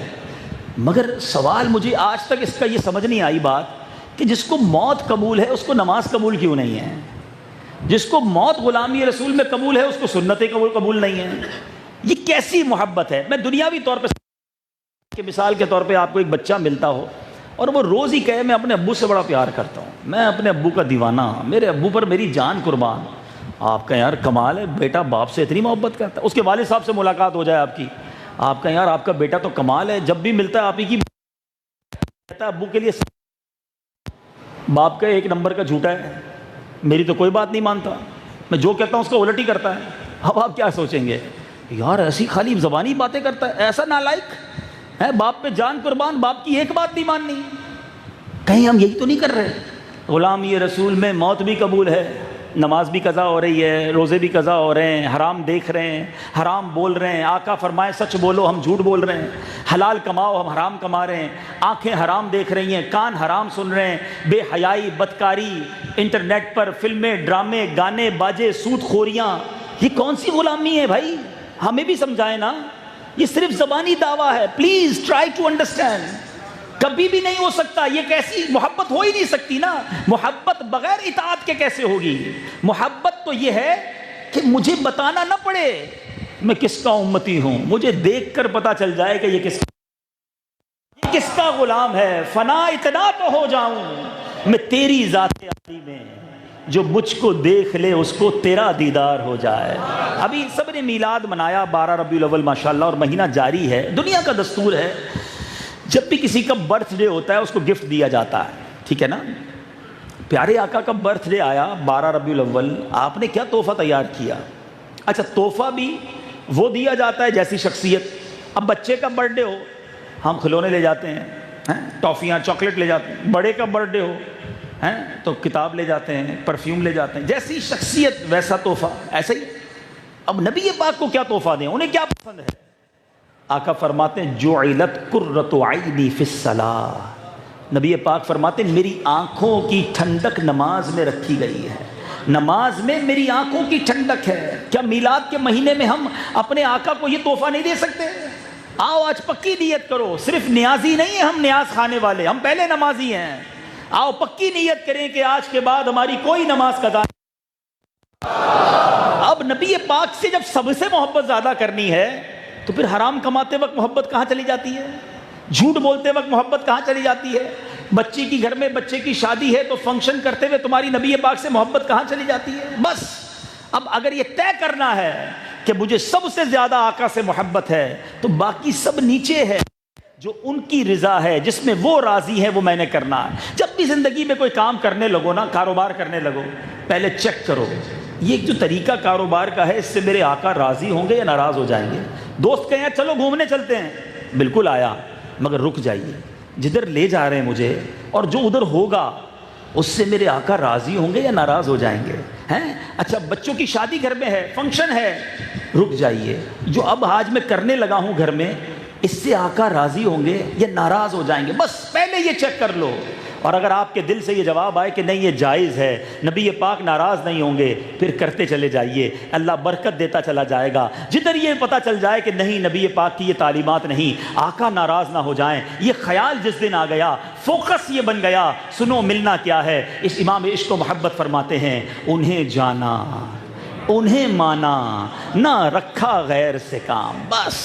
مگر سوال مجھے آج تک اس کا یہ سمجھ نہیں آئی بات کہ جس کو موت قبول ہے اس کو نماز قبول کیوں نہیں ہے؟ جس کو موت غلامی رسول میں قبول ہے اس کو سنتیں قبول نہیں ہیں؟ یہ کیسی محبت ہے؟ میں دنیاوی طور پہ کہ مثال کے طور پہ آپ کو ایک بچہ ملتا ہو اور وہ روز ہی کہے میں اپنے ابو سے بڑا پیار کرتا ہوں، میں اپنے ابو کا دیوانہ، میرے ابو پر میری جان قربان، آپ کا یار کمال ہے، بیٹا باپ سے اتنی محبت کرتا ہے۔ اس کے والد صاحب سے ملاقات ہو جائے آپ کی، آپ کا یار آپ کا بیٹا تو کمال ہے، جب بھی ملتا ہے آپ ہی کی کہتا ہے ابو کے لیے باپ کا ایک نمبر کا جھوٹا ہے، میری تو کوئی بات نہیں مانتا، میں جو کہتا ہوں اس کو الٹ ہی کرتا ہے۔ اب آپ کیا سوچیں گے، یار ایسی خالی زبانی باتیں کرتا ہے، ایسا نالائق ہے، باپ پہ جان قربان، باپ کی ایک بات نہیں ماننی، کہیں ہم یہی تو نہیں کر رہے؟ غلامی رسول میں موت بھی قبول ہے، نماز بھی قضا ہو رہی ہے، روزے بھی قضا ہو رہے ہیں، حرام دیکھ رہے ہیں، حرام بول رہے ہیں، آقا فرمائے سچ بولو ہم جھوٹ بول رہے ہیں، حلال کماؤ ہم حرام کما رہے ہیں، آنکھیں حرام دیکھ رہی ہیں، کان حرام سن رہے ہیں، بے حیائی، بدکاری، انٹرنیٹ پر فلمیں، ڈرامے، گانے، باجے، سود خوریاں، یہ کون سی غلامی ہے بھائی؟ ہمیں بھی سمجھائیں نا، یہ صرف زبانی دعویٰ ہے، پلیز ٹرائی ٹو انڈرسٹینڈ۔ کبھی بھی نہیں ہو سکتا، یہ کیسی محبت ہو ہی نہیں سکتی نا، محبت بغیر اطاعت کے کیسے ہوگی؟ محبت تو یہ ہے کہ مجھے بتانا نہ پڑے میں کس کا امتی ہوں، مجھے دیکھ کر پتا چل جائے کہ یہ کس کا غلام ہے، فنا اتنا تو ہو جاؤں میں تیری ذات عالی میں، جو مجھ کو دیکھ لے اس کو تیرا دیدار ہو جائے۔ ابھی سب نے میلاد منایا 12 ربیع الاول ماشاءاللہ، اور مہینہ جاری ہے، دنیا کا دستور ہے جب بھی کسی کا برتھ ڈے ہوتا ہے اس کو گفٹ دیا جاتا ہے، ٹھیک ہے نا؟ پیارے آقا کا برتھ ڈے آیا 12 ربیع الاول، آپ نے کیا تحفہ تیار کیا؟ اچھا تحفہ بھی وہ دیا جاتا ہے جیسی شخصیت، اب بچے کا برتھ ڈے ہو ہم کھلونے لے جاتے ہیں، ٹافیاں چاکلیٹ لے جاتے ہیں، بڑے کا برتھ ڈے ہو تو کتاب لے جاتے ہیں، پرفیوم لے جاتے ہیں، جیسی شخصیت ویسا تحفہ، ایسا ہی اب نبی پاک کو کیا تحفہ دیں، انہیں کیا پسند ہے؟ آقا فرماتے ہیں جعلت قرۃ عینی فی الصلاۃ، نبی پاک فرماتے ہیں میری آنکھوں کی ٹھنڈک نماز میں رکھی گئی ہے، نماز میں میری آنکھوں کی ٹھنڈک ہے۔ کیا میلاد کے مہینے میں ہم اپنے آقا کو یہ تحفہ نہیں دے سکتے؟ آؤ آج پکی نیت کرو، صرف نیازی نہیں ہیں ہم، نیاز کھانے والے ہم پہلے نمازی ہیں، آؤ پکی نیت کریں کہ آج کے بعد ہماری کوئی نماز قضا نہیں۔ اب نبی پاک سے جب سب سے محبت زیادہ کرنی ہے تو پھر حرام کماتے وقت محبت کہاں چلی جاتی ہے؟ جھوٹ بولتے وقت محبت کہاں چلی جاتی ہے؟ بچی کی گھر میں بچے کی شادی ہے تو فنکشن کرتے ہوئے تمہاری نبی پاک سے محبت کہاں چلی جاتی ہے؟ بس اب اگر یہ طے کرنا ہے کہ مجھے سب سے زیادہ آقا سے محبت ہے تو باقی سب نیچے ہے، جو ان کی رضا ہے جس میں وہ راضی ہے وہ میں نے کرنا ہے۔ جب بھی زندگی میں کوئی کام کرنے لگو نا، کاروبار کرنے لگو، پہلے چیک کرو یہ ایک جو طریقہ کاروبار کا ہے اس سے میرے آقا راضی ہوں گے یا ناراض ہو جائیں گے؟ دوست کہیں چلو گھومنے چلتے ہیں، بالکل آیا، مگر رک جائیے، جدھر لے جا رہے ہیں مجھے اور جو ادھر ہوگا اس سے میرے آقا راضی ہوں گے یا ناراض ہو جائیں گے؟ اچھا بچوں کی شادی گھر میں ہے، فنکشن ہے، رک جائیے، جو اب آج میں کرنے لگا ہوں گھر میں اس سے آقا راضی ہوں گے یا ناراض ہو جائیں گے؟ بس پہلے یہ چیک کر لو، اور اگر آپ کے دل سے یہ جواب آئے کہ نہیں یہ جائز ہے، نبی پاک ناراض نہیں ہوں گے، پھر کرتے چلے جائیے، اللہ برکت دیتا چلا جائے گا۔ جدھر یہ پتہ چل جائے کہ نہیں نبی پاک کی یہ تعلیمات نہیں، آقا ناراض نہ ہو جائیں، یہ خیال جس دن آ گیا، فوکس یہ بن گیا، سنو ملنا کیا ہے؟ اس امام عشق و محبت فرماتے ہیں انہیں جانا انہیں مانا نہ رکھا غیر سے کام، بس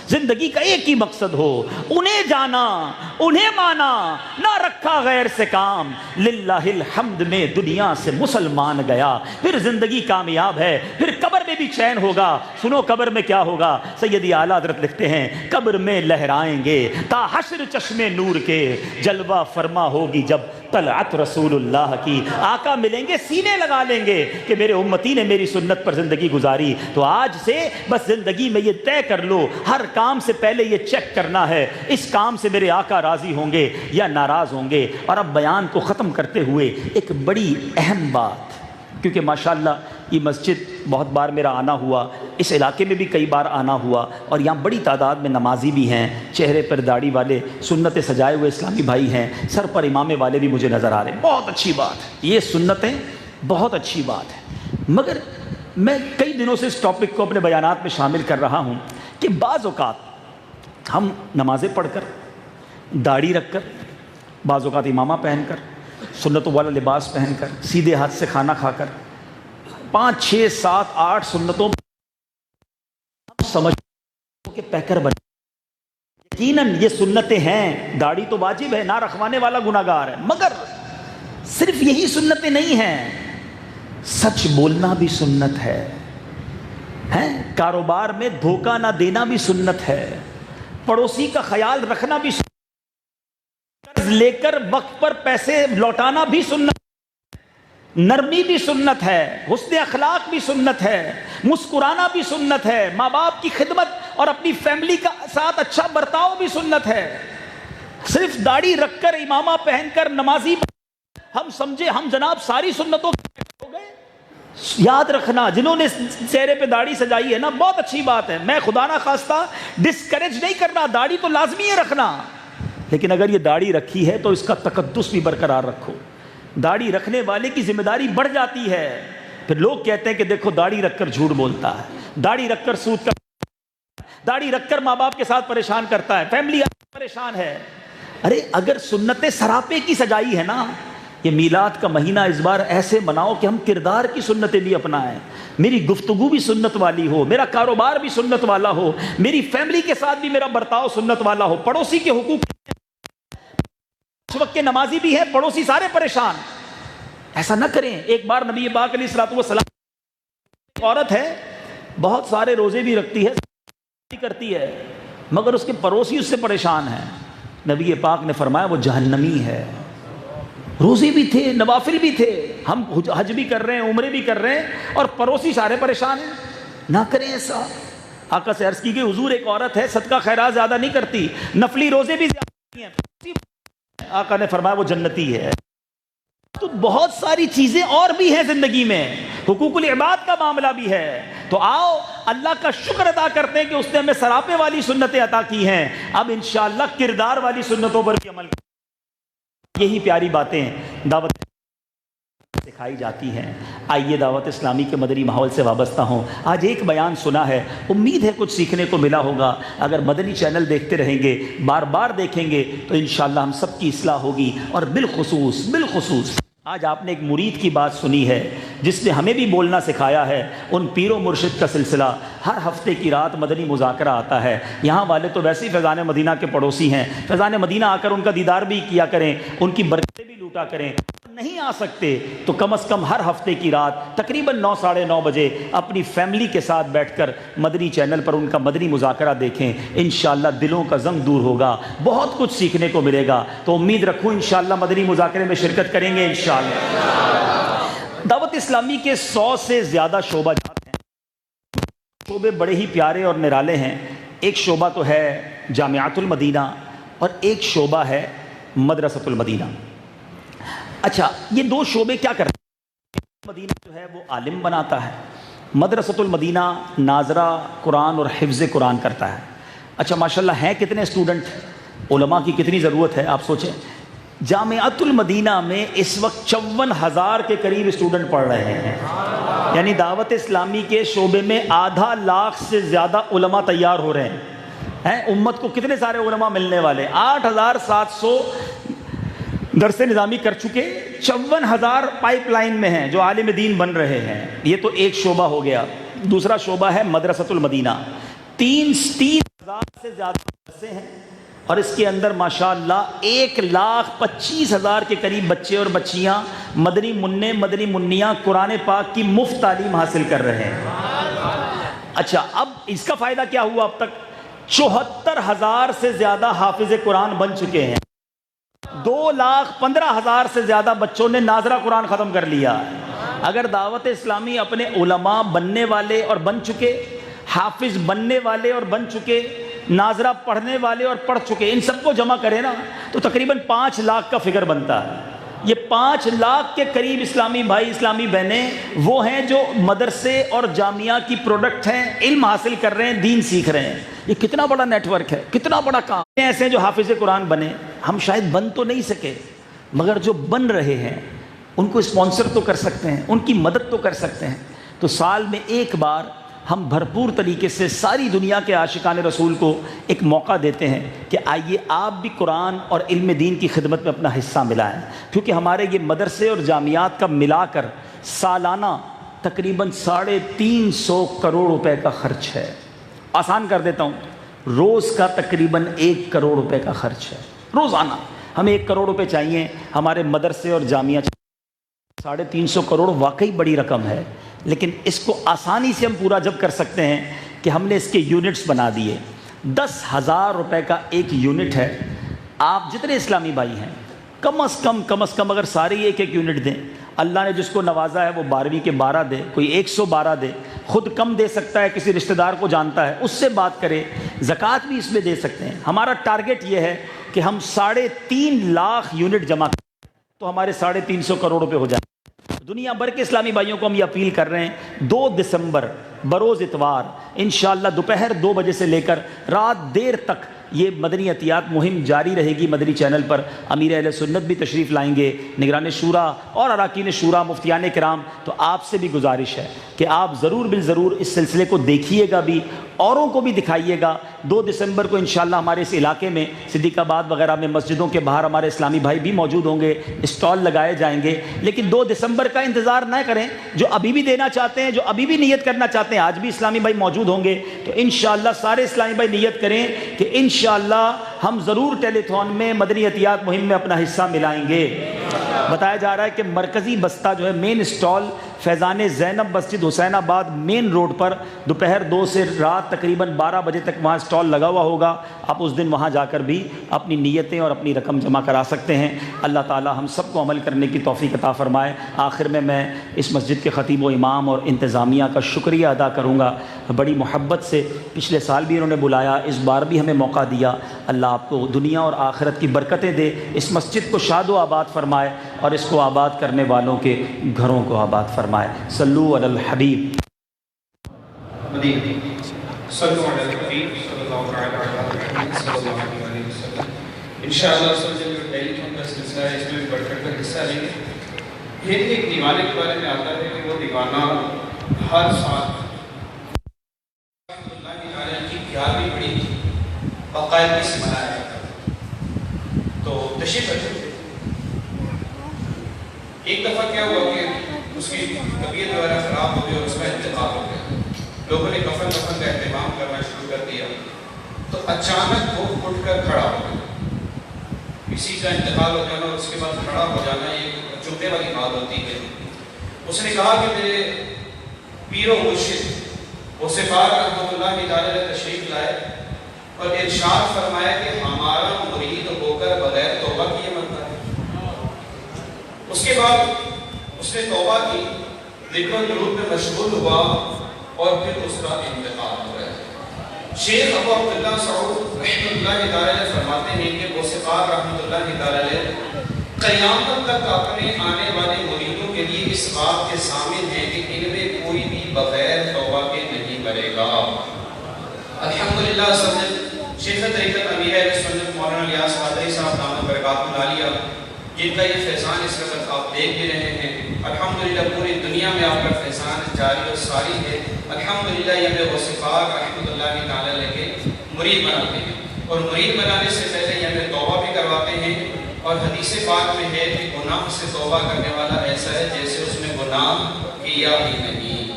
زندگی کا ایک ہی مقصد ہو، انہیں جانا انہیں مانا نہ رکھا غیر سے کام، للہ الحمد میں دنیا سے مسلمان گیا، پھر زندگی کامیاب ہے، پھر قبر میں بھی چین ہوگا۔ سنو قبر میں کیا ہوگا، سیدی اعلیٰ حضرت لکھتے ہیں قبر میں لہرائیں گے تا حشر چشمے نور کے، جلوہ فرما ہوگی جب طلعت رسول اللہ کی، آقا ملیں گے سینے لگا لیں گے کہ میرے امتی نے میری سنت پر زندگی گزاری۔ تو آج سے بس زندگی میں یہ طے کر لو، ہر کام سے پہلے یہ چیک کرنا ہے اس کام سے میرے آقا راضی ہوں گے یا ناراض ہوں گے۔ اور اب بیان کو ختم کرتے ہوئے ایک بڑی اہم بات، کیونکہ ماشاءاللہ یہ مسجد بہت بار میرا آنا ہوا، اس علاقے میں بھی کئی بار آنا ہوا، اور یہاں بڑی تعداد میں نمازی بھی ہیں، چہرے پر داڑھی والے سنتیں سجائے ہوئے اسلامی بھائی ہیں، سر پر امامے والے بھی مجھے نظر آ رہے ہیں، بہت اچھی بات ہے، یہ سنتیں بہت اچھی بات ہے۔ مگر میں کئی دنوں سے اس ٹاپک کو اپنے بیانات میں شامل کر رہا ہوں کہ بعض اوقات ہم نمازیں پڑھ کر، داڑھی رکھ کر، بعض اوقات امامہ پہن کر، سنتوں والا لباس پہن کر، سیدھے ہاتھ سے کھانا کھا کر 5 6 7 8 سنتوں سمجھ کے پیکر بنے. یقیناً یہ سنتیں ہیں، داڑھی تو واجب ہے، نہ رکھوانے والا گناہگار ہے، مگر صرف یہی سنتیں نہیں ہیں. سچ بولنا بھی سنت ہے، کاروبار میں دھوکہ نہ دینا بھی سنت ہے، پڑوسی کا خیال رکھنا بھی سنت ہے، قرض لے کر وقت پر پیسے لوٹانا بھی سنت ہے، نرمی بھی سنت ہے، حسن اخلاق بھی سنت ہے، مسکرانا بھی سنت ہے، ماں باپ کی خدمت اور اپنی فیملی کا ساتھ اچھا برتاؤ بھی سنت ہے. صرف داڑھی رکھ کر، امامہ پہن کر نمازی ہم سمجھے ہم جناب ساری سنتوں ہو گئے. یاد رکھنا، جنہوں نے چہرے پہ داڑھی سجائی ہے نا، بہت اچھی بات ہے، میں خدا نہ خواستہ ڈسکریج نہیں کرنا، داڑھی تو لازمی ہے رکھنا، لیکن اگر یہ داڑھی رکھی ہے تو اس کا تقدس بھی برقرار رکھو. داڑھی رکھنے والے کی ذمہ داری بڑھ جاتی ہے. پھر لوگ کہتے ہیں کہ دیکھو داڑھی رکھ کر جھوٹ بولتا ہے، داڑھی رکھ کر سود کرتا ہے، داڑھی رکھ کر ماں باپ کے ساتھ پریشان کرتا ہے، فیملی پریشان ہے. ارے اگر سنتیں سراپے کی سجائی ہے نا، یہ میلاد کا مہینہ اس بار ایسے مناؤ کہ ہم کردار کی سنتیں بھی اپنائیں، میری گفتگو بھی سنت والی ہو، میرا کاروبار بھی سنت والا ہو، میری فیملی کے ساتھ بھی میرا برتاؤ سنت والا ہو، پڑوسی کے حقوق، اس وقت کے نمازی بھی ہیں، پڑوسی سارے پریشان. ایسا نہ کریں. ایک بار نبی پاک علیہ الصلوۃ والسلام، ایک عورت ہے بہت سارے روزے بھی رکھتی ہے کرتی ہے، مگر اس کے پڑوسی اس سے پریشان ہیں. نبی پاک نے فرمایا وہ جہنمی ہے. روزے بھی تھے، نوافل بھی تھے، ہم حج بھی کر رہے ہیں، عمرے بھی کر رہے ہیں، اور پڑوسی سارے پریشان ہیں. نہ کریں ایسا. آقا سے عرض کی کہ حضور ایک عورت ہے صدقہ خیرات زیادہ نہیں کرتی، نفلی روزے بھی زیادہ نہیں ہیں. آقا نے فرمایا وہ جنتی ہے. تو بہت ساری چیزیں اور بھی ہیں زندگی میں، حقوق العباد کا معاملہ بھی ہے. تو آؤ اللہ کا شکر ادا کرتے ہیں کہ اس نے ہمیں سراپے والی سنتیں عطا کی ہیں. اب انشاءاللہ کردار والی سنتوں پر بھی عمل کریں. یہی پیاری باتیں دعوت سکھائی جاتی ہیں. آئیے دعوت اسلامی کے مدنی ماحول سے وابستہ ہوں. آج ایک بیان سنا ہے، امید ہے کچھ سیکھنے کو ملا ہوگا. اگر مدنی چینل دیکھتے رہیں گے، بار بار دیکھیں گے، تو انشاءاللہ ہم سب کی اصلاح ہوگی. اور بالخصوص آج آپ نے ایک مرید کی بات سنی ہے جس نے ہمیں بھی بولنا سکھایا ہے. ان پیر و مرشد کا سلسلہ ہر ہفتے کی رات مدنی مذاکرہ آتا ہے. یہاں والے تو ویسے ہی فیضان مدینہ کے پڑوسی ہیں، فیضان مدینہ آ کر ان کا دیدار بھی کیا کریں، ان کی برکتیں بھی لوٹا کریں. نہیں آ سکتے تو کم از کم ہر ہفتے کی رات تقریباً 9 ساڑھے 9 بجے اپنی فیملی کے ساتھ بیٹھ کر مدنی چینل پر ان کا مدنی مذاکرہ دیکھیں. انشاءاللہ دلوں کا زنگ دور ہوگا، بہت کچھ سیکھنے کو ملے گا. تو امید رکھوں انشاءاللہ مدنی مذاکرے میں شرکت کریں گے انشاءاللہ. دعوت اسلامی کے 100 سے زیادہ شعبہ جات ہیں. شعبے بڑے ہی پیارے اور نرالے ہیں. ایک شعبہ تو ہے جامعۃ المدینہ اور ایک شعبہ ہے مدرسۃ المدینہ. اچھا، یہ دو شعبے کیا کرتے ہیں؟ مدینہ جو ہے وہ عالم بناتا ہے، مدرسۃ المدینہ ناظرہ قرآن اور حفظ قرآن کرتا ہے. اچھا ماشاءاللہ ہیں کتنے اسٹوڈنٹ، علماء کی کتنی ضرورت ہے آپ سوچیں. جامعۃ المدینہ میں اس وقت 54,000 کے قریب اسٹوڈنٹ پڑھ رہے ہیں. یعنی دعوت اسلامی کے شعبے میں 1.5 لاکھ سے زیادہ علماء تیار ہو رہے ہیں. امت کو کتنے سارے علماء ملنے والے. 8,700 درس نظامی کر چکے، 54,000 پائپ لائن میں ہیں جو عالم دین بن رہے ہیں. یہ تو ایک شعبہ ہو گیا. دوسرا شعبہ ہے مدرسۃ المدینہ. 3,000 سے زیادہ مدرسے ہیں اور اس کے اندر ماشاءاللہ 1,25,000 کے قریب بچے اور بچیاں مدنی منع مدنی منیاں قرآن پاک کی مفت تعلیم حاصل کر رہے ہیں. اچھا، اب اس کا فائدہ کیا ہوا؟ اب تک 74,000 سے زیادہ حافظ قرآن بن چکے ہیں. 2,15,000 سے زیادہ بچوں نے ناظرہ قرآن ختم کر لیا. اگر دعوت اسلامی اپنے علماء بننے والے اور بن چکے، حافظ بننے والے اور بن چکے، ناظرہ پڑھنے والے اور پڑھ چکے، ان سب کو جمع کرے نا تو تقریباً 5 لاکھ کا فگر بنتا ہے. یہ 5 لاکھ کے قریب اسلامی بھائی اسلامی بہنیں وہ ہیں جو مدرسے اور جامعہ کی پروڈکٹ ہیں، علم حاصل کر رہے ہیں، دین سیکھ رہے ہیں. یہ کتنا بڑا نیٹ ورک ہے، کتنا بڑا کام. ایسے ہیں جو حافظ قرآن بنے، ہم شاید بن تو نہیں سکے مگر جو بن رہے ہیں ان کو اسپانسر تو کر سکتے ہیں، ان کی مدد تو کر سکتے ہیں. تو سال میں ایک بار ہم بھرپور طریقے سے ساری دنیا کے عاشقان رسول کو ایک موقع دیتے ہیں کہ آئیے آپ بھی قرآن اور علم دین کی خدمت میں اپنا حصہ ملائیں، کیونکہ ہمارے یہ مدرسے اور جامعات کا ملا کر سالانہ تقریباً 350 کروڑ روپے کا خرچ ہے۔ آسان کر دیتا ہوں، روز کا تقریباً 1 کروڑ روپے کا خرچ ہے روزانہ۔ ہمیں 1 کروڑ روپے چاہیے ہمارے مدرسے اور جامعہ۔ 350 کروڑ واقعی بڑی رقم ہے، لیکن اس کو آسانی سے ہم پورا جب کر سکتے ہیں کہ ہم نے اس کے یونٹس بنا دیے۔ 10,000 روپے کا ایک یونٹ ہے۔ آپ جتنے اسلامی بھائی ہیں کم از کم اگر سارے ایک یونٹ دیں، اللہ نے جس کو نوازا ہے وہ 12ویں کے 12 دے، کوئی 112 دے، خود کم دے سکتا ہے، کسی رشتہ دار کو جانتا ہے اس سے بات کرے، زکوٰۃ بھی اس میں دے سکتے ہیں۔ ہمارا ٹارگٹ یہ ہے کہ ہم 3.5 لاکھ یونٹ جمع کریں تو ہمارے 350 کروڑ روپے ہو جائیں۔ دنیا بھر کے اسلامی بھائیوں کو ہم یہ اپیل کر رہے ہیں، 2 دسمبر بروز اتوار انشاءاللہ دوپہر 2 بجے سے لے کر رات دیر تک یہ مدنی عطیات مہم جاری رہے گی۔ مدنی چینل پر امیر اہل سنت بھی تشریف لائیں گے، نگران شورا اور اراکین شورا، مفتیان کرام۔ تو آپ سے بھی گزارش ہے کہ آپ ضرور بالضرور اس سلسلے کو دیکھیے گا بھی، اوروں کو بھی دکھائیے گا۔ 2 دسمبر کو انشاءاللہ ہمارے اس علاقے میں صدیق آباد وغیرہ میں مسجدوں کے باہر ہمارے اسلامی بھائی بھی موجود ہوں گے، اسٹال لگائے جائیں گے۔ لیکن 2 دسمبر کا انتظار نہ کریں، جو ابھی بھی دینا چاہتے ہیں، جو ابھی بھی نیت کرنا چاہتے ہیں، آج بھی اسلامی بھائی موجود ہوں گے، تو انشاءاللہ سارے اسلامی بھائی نیت کریں کہ انشاءاللہ ہم ضرور ٹیلی تھون میں مدنی عطیات مہم میں اپنا حصہ ملائیں گے۔ بتایا جا رہا ہے کہ مرکزی بستہ جو ہے مین اسٹال فیضان زینب مسجد حسین آباد مین روڈ پر دوپہر 2 سے رات تقریباً 12 بجے تک وہاں اسٹال لگا ہوا ہوگا۔ آپ اس دن وہاں جا کر بھی اپنی نیتیں اور اپنی رقم جمع کرا سکتے ہیں۔ اللہ تعالی ہم سب کو عمل کرنے کی توفیق عطا فرمائے۔ آخر میں اس مسجد کے خطیب و امام اور انتظامیہ کا شکریہ ادا کروں گا، بڑی محبت سے پچھلے سال بھی انہوں نے بلایا، اس بار بھی ہمیں موقع دیا۔ اللہ آپ کو دنیا اور آخرت کی برکتیں دے، اس مسجد کو شاد و آباد فرمائے اور اس کو آباد کرنے والوں کے گھروں کو آباد فرمائے۔ صلو علی الحبیب۔ صلو علی الحبیب صلی اللہ علیہ وسلم۔ انشاءاللہ جو ٹیلی تھون کا سلسلہ ہے اس میں بھی بڑھ چڑھ کر حصہ لیں گے۔ یہ ایک دیوانے کے بارے میں آتا ہے کہ وہ دیوانہ ہر سال اللہ تعالیٰ کی 11ویں بڑی باقاعدگی سے منایا جاتا ہے۔ تو تشریف رکھتے ایک دفعہ کیا ہوا کہ اس کی طبیعت وغیرہ خراب ہو گئی اور اس کا انتقال ہو گیا۔ لوگوں نے کفن کا اہتمام کرنا شروع کر دیا تو اچانک وہ اٹھ کر کھڑا ہو گیا۔ کسی کا انتقال ہو جانا اور اس کے بعد کھڑا ہو جانا یہ چوٹے والی بات ہوتی ہے۔ اس نے کہا کہ میرے پیر و مرشد غوث-ے-پاک رحمۃ اللہ تعالی تشریف لائے اور ارشاد فرمایا کہ ہمارا مرید ہو کر بغیر توبہ کیے مرتا ہے۔ اس کے بعد اس نے توبہ کی، ذکر و درود میں مشغول ہوا اور پھر اس کا انتقال ہو گیا۔ شیخ ابو عبداللہ سعود رحمۃ اللہ تعالی فرماتے ہیں کہ غوث-ے-پاک رحمۃ اللہ تعالی قیامت تک اپنے آنے والے مریدوں کے لیے اس بات کے ضامن ہیں کہ ان میں کوئی بھی بغیر توبہ کے نہیں مرے گا۔ الحمدللہ سید شیخ طریقت امیر اہل سنت مولانا الیاس قادری صاحب دامت برکاتہ العالیہ جن کا یہ فیضان اس وقت آپ دیکھ بھی رہے ہیں، الحمدللہ پوری دنیا میں آپ کا فیضان جاری و ساری ہے۔ الحمدللہ یہ ہمیں غوث-ے-پاک رحمۃ اللہ تعالی کے مرید بناتے ہیں، اور مرید بنانے سے پہلے یہ ہمیں توبہ بھی کرواتے ہیں۔ اور حدیث پاک میں ہے کہ گناہ سے توبہ کرنے والا ایسا ہے جیسے اس نے گناہ کیا ہی نہیں۔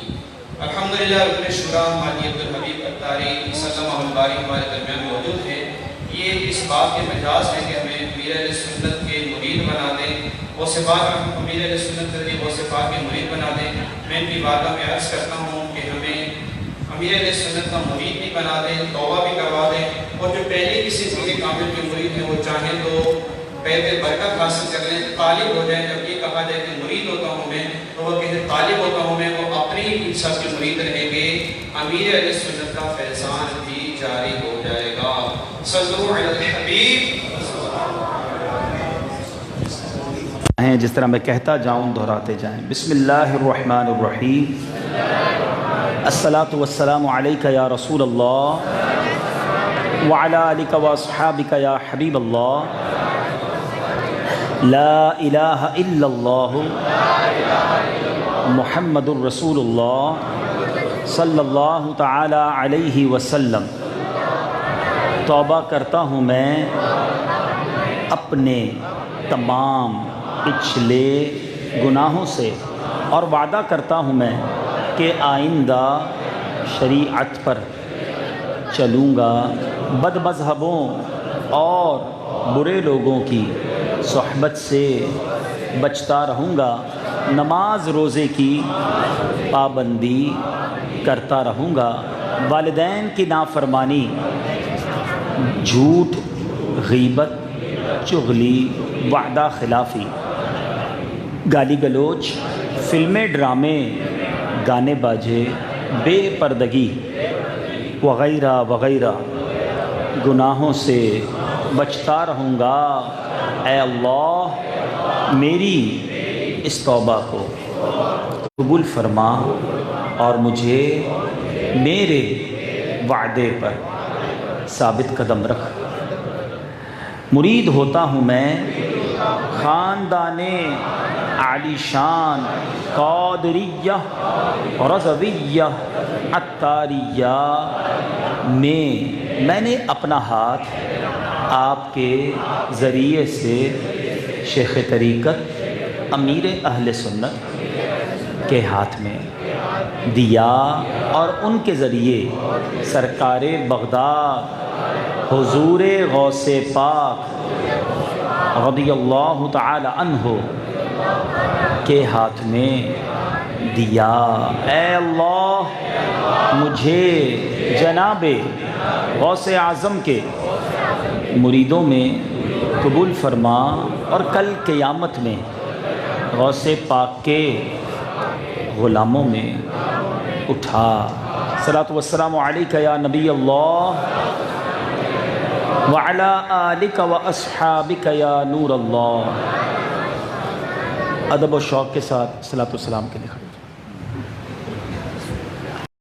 الحمدللہ رکن شورا حاجی عبدالحبیب اتاری سلمہ الباری ہمارے درمیان موجود ہیں۔ یہ اس بات کے مجاز ہے کہ ہمیں امیر اہل سنت کے مرید بنا دیں، غوث-ے-پاک امیر اہل سنت کے غوث-ے-پاک کے مرید بنا دیں۔ میں ان کی بارگاہ میں عرض کرتا ہوں کہ ہمیں امیر اہل سنت کا مرید بھی بنا دیں، توبہ بھی کروا دیں، اور جو پہلے کسی ذکر کامل کے مرید ہیں وہ چاہیں تو پہلے برکت حاصل کر لیں، طالب ہو جائیں۔ جب یہ کہا جائے کہ مرید ہوتا ہوں میں تو وہ کہتے طالب ہوتا ہوں میں، وہ اپنی انسان کے مرید رہیں گے، امیر اہل سنت کا فیضان بھی جاری ہو جائے گا۔ صلو علی الحبیب۔ جس طرح میں کہتا جاؤں دہراتے جائیں۔ بسم اللہ الرحمن الرحیم۔ الصلاۃ والسلام علیک یا رسول اللہ وعلی آلک واصحابک یا حبیب اللہ۔ لا الہ الا اللہ محمد الرسول اللہ صلی اللہ تعالی علیہ وسلم توبہ کرتا ہوں میں اپنے تمام پچھلے گناہوں سے، اور وعدہ کرتا ہوں میں کہ آئندہ شریعت پر چلوں گا، بد مذہبوں اور برے لوگوں کی صحبت سے بچتا رہوں گا، نماز روزے کی پابندی کرتا رہوں گا، والدین کی نافرمانی، جھوٹ، غیبت، چغلی، وعدہ خلافی، گالی گلوچ، فلمیں، ڈرامے، گانے باجے، بے پردگی وغیرہ وغیرہ گناہوں سے بچتا رہوں گا۔ اے اللہ میری اس توبہ کو قبول فرما اور مجھے میرے وعدے پر ثابت قدم رکھ۔ مرید ہوتا ہوں میں خاندان عالی شان قادریہ رضویہ عطاریہ میں نے اپنا ہاتھ آپ کے ذریعے سے شیخ طریقت امیر اہل سنت کے ہاتھ میں دیا، اور ان کے ذریعے سرکار بغداد حضور غوث پاک رضی اللہ تعالی عنہ کے ہاتھ میں دیا۔ اے اللہ مجھے جناب غوث اعظم کے مریدوں میں قبول فرما، اور کل قیامت میں غوث پاک کے غلاموں میں اٹھا۔ صلاۃ والسلام علیک یا نبی اللہ وعلی آلک و اصحابک یا نور اللہ۔ ادب و شوق کے ساتھ صلاۃ والسلام کے لکھا۔